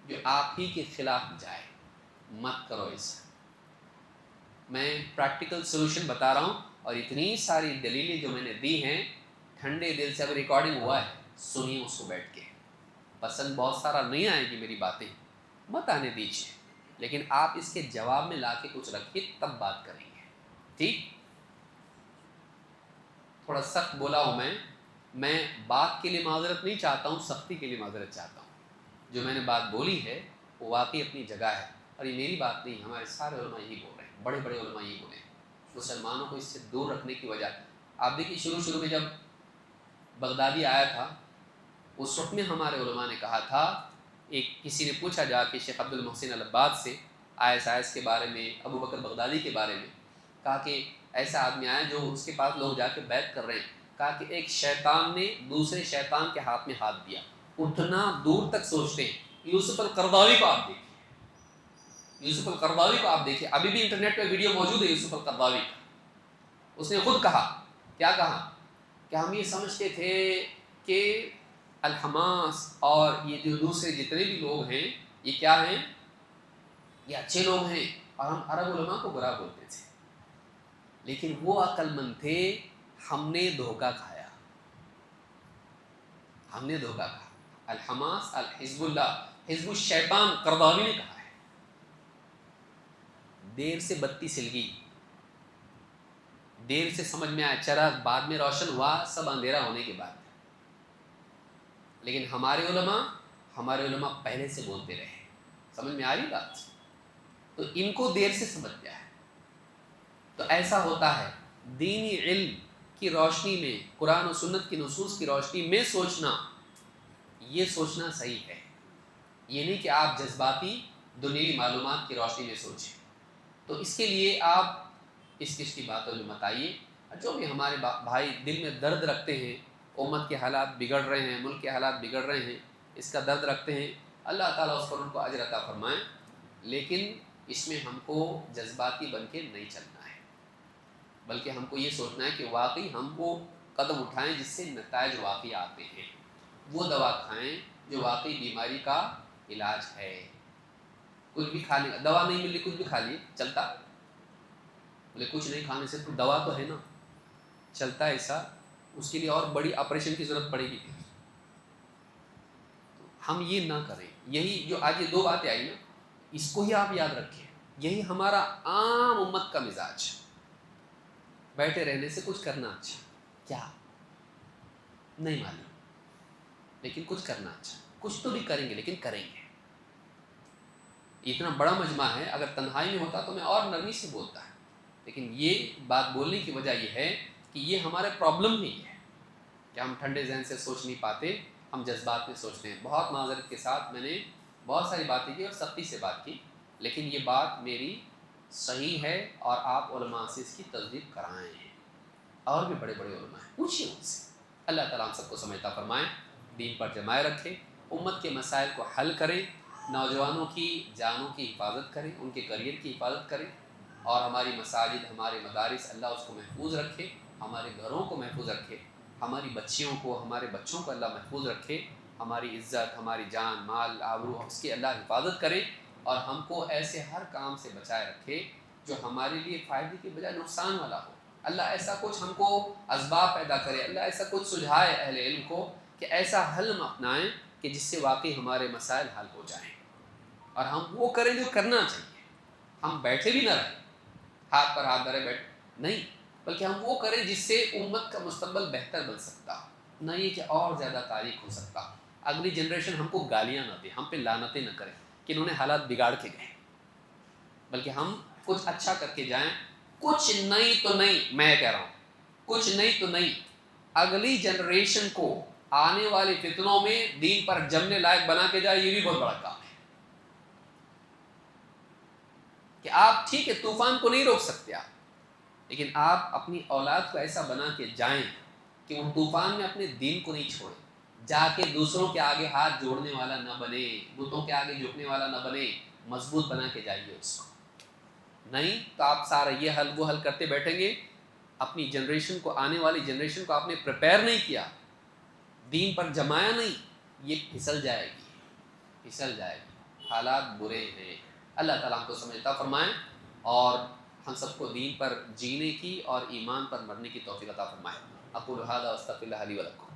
جو آپ ہی کے خلاف جائے، مت کرو ایسا۔ میں پریکٹیکل سولوشن بتا رہا ہوں، اور اتنی ساری دلیلیں جو میں نے دی ہیں ٹھنڈے دل سے، اب ریکارڈنگ ہوا ہے، سنیے اس کو بیٹھ کے۔ پسند بہت سارا نہیں آئے گی میری باتیں، مت آنے دیجیے، لیکن آپ اس کے جواب میں لا کے کچھ رکھیے، تب بات کریں گے، ٹھیک؟ تھوڑا سخت بولا ہوں میں بات کے لیے معذرت نہیں چاہتا ہوں، سختی کے لیے معذرت چاہتا ہوں۔ جو میں نے بات بولی ہے وہ واقعی اپنی جگہ ہے، اور یہ میری بات نہیں، ہمارے سارے علماء یہی بول رہے ہیں، بڑے بڑے علماء یہی بولے ہیں۔ مسلمانوں کو اس سے دور رکھنے کی وجہ، آپ دیکھیے شروع میں جب بغدادی آیا تھا، اس وقت میں ہمارے علماء نے کہا تھا، ایک کسی نے پوچھا جا کے شیخ عبد المحسن العباد سے ISIS کے بارے میں، ابو بکر بغدادی کے بارے میں، کہا کہ ایسا آدمی آیا جو اس کے پاس لوگ جا کے بیعت کر رہے ہیں، کہا کہ ایک شیطان نے دوسرے شیطان کے ہاتھ میں ہاتھ دیا، اتنا دور تک سوچتے ہیں۔ یوسف القرضاوی کو آپ دیکھیں، یوسف القرضاوی کو آپ دیکھیں، ابھی بھی انٹرنیٹ پہ ویڈیو موجود ہے یوسف القرضاوی کا۔ اس نے خود کہا، کیا کہا؟ کہ ہم یہ سمجھتے تھے کہ الحماس اور یہ جو دوسرے جتنے بھی لوگ ہیں یہ کیا ہیں؟ یہ اچھے لوگ ہیں، اور ہم عرب علماء کو برا بولتے تھے، لیکن وہ عقل مند تھے، ہم نے دھوکہ کھایا، ہم نے دھوکہ کھایا۔ الحماس، الحزب اللہ، حزب الشیطان، قرضاوی نے کہا ہے۔ دیر سے بتی سل گئی، دیر سے سمجھ میں آیا، چراغ بعد میں روشن ہوا، سب اندھیرا ہونے کے بعد۔ لیکن ہمارے علماء پہلے سے بولتے رہے، سمجھ میں آ رہی بات؟ تو ان کو دیر سے سمجھ گیا ہے۔ تو ایسا ہوتا ہے، دینی علم کی روشنی میں، قرآن و سنت کی نصوص کی روشنی میں سوچنا، یہ سوچنا صحیح ہے۔ یہ نہیں کہ آپ جذباتی دنیوی معلومات کی روشنی میں سوچیں۔ تو اس کے لیے آپ اس کی باتوں میں مت آئیے۔ جو بھی ہمارے بھائی دل میں درد رکھتے ہیں، امت کے حالات بگڑ رہے ہیں، ملک کے حالات بگڑ رہے ہیں، اس کا درد رکھتے ہیں، اللہ تعالیٰ اس پر ان کو اجر عطا فرمائیں، لیکن اس میں ہم کو جذباتی بن کے نہیں چلنا ہے، بلکہ ہم کو یہ سوچنا ہے کہ واقعی ہم وہ قدم اٹھائیں جس سے نتائج واقعی آتے ہیں، وہ دوا کھائیں جو واقعی بیماری کا علاج ہے۔ کچھ بھی کھا لیں، دوا نہیں ملی کچھ بھی کھا لیے چلتا؟ بولے کچھ نہیں کھانے سے تو دوا تو ہے نا، چلتا ہے ایسا؟ اس کے لیے اور بڑی آپریشن کی ضرورت پڑے گی۔ ہم یہ نہ کریں، یہی جو آج یہ 2 باتیں آئی نا، اس کو ہی آپ یاد رکھیں، یہی ہمارا عام امت کا مزاج، بیٹھے رہنے سے کچھ کرنا اچھا، کیا نہیں معلوم، لیکن کچھ کرنا اچھا، کچھ تو بھی کریں گے لیکن کریں گے۔ اتنا بڑا مجمع ہے، اگر تنہائی میں ہوتا تو میں اور نرمی سے بولتا ہے، لیکن یہ بات بولنے کی وجہ یہ ہے کہ یہ ہمارے پرابلم نہیں ہے کہ ہم ٹھنڈے ذہن سے سوچ نہیں پاتے، ہم جذبات میں سوچتے ہیں۔ بہت معذرت کے ساتھ میں نے بہت ساری باتیں کی اور سختی سے بات کی، لیکن یہ بات میری صحیح ہے، اور آپ علماء سے اس کی تصدیق کرائیں ہیں، اور بھی بڑے بڑے علماء ہیں، پوچھیے ان سے۔ اللہ تعالیٰ ہم سب کو سمجھتا فرمائیں، دین پر جمائے رکھے، امت کے مسائل کو حل کریں، نوجوانوں کی جانوں کی حفاظت کریں، ان کے کریئر کی حفاظت کریں، اور ہماری مساجد، ہمارے مدارس، اللہ اس کو محفوظ رکھے، ہمارے گھروں کو محفوظ رکھے، ہماری بچیوں کو، ہمارے بچوں کو اللہ محفوظ رکھے، ہماری عزت، ہماری جان، مال، آبرو، اس کی اللہ حفاظت کرے، اور ہم کو ایسے ہر کام سے بچائے رکھے جو ہمارے لیے فائدے کے بجائے نقصان والا ہو۔ اللہ ایسا کچھ ہم کو اسباب پیدا کرے، اللہ ایسا کچھ سجھائے اہل علم کو کہ ایسا حل ہم اپنائیں کہ جس سے واقعی ہمارے مسائل حل ہو جائیں، اور ہم وہ کریں جو کرنا چاہیے. ہم بیٹھے بھی نہ رہیں ہاتھ پر ہاتھ دھرے بیٹھ نہیں، بلکہ ہم وہ کریں جس سے امت کا مستقبل بہتر بن سکتا، نہ یہ کہ اور زیادہ تاریخ ہو سکتا. اگلی جنریشن ہم کو گالیاں نہ دے، ہم پہ لعنتیں نہ کرے کہ انہوں نے حالات بگاڑ کے گئے، بلکہ ہم کچھ اچھا کر کے جائیں. کچھ نہیں تو نہیں، میں کہہ رہا ہوں کچھ نہیں تو نہیں، اگلی جنریشن کو آنے والے فتنوں میں دین پر جمنے لائق بنا کے جائے، یہ بھی بہت بڑا کام ہے. کہ آپ ٹھیک ہے طوفان کو نہیں روک سکتے آپ، لیکن آپ اپنی اولاد کو ایسا بنا کے جائیں کہ وہ طوفان میں اپنے دین کو نہیں چھوڑے، جا کے دوسروں کے آگے ہاتھ جوڑنے والا نہ بنے، بتوں کے آگے جھکنے والا نہ بنے، مضبوط بنا کے جائیے اس کو. نہیں تو آپ سارا یہ حل وہ حل کرتے بیٹھیں گے، اپنی جنریشن کو، آنے والی جنریشن کو آپ نے پریپیئر نہیں کیا، دین پر جمایا نہیں، یہ پھسل جائے گی، پھسل جائے گی. حالات برے ہیں. اللہ تعالیٰ ہم کو سمجھتا فرمائیں اور ہم سب کو دین پر جینے کی اور ایمان پر مرنے کی توفیق عطا فرمائے. اقول ھذا واستغفر اللہ لی ولکم.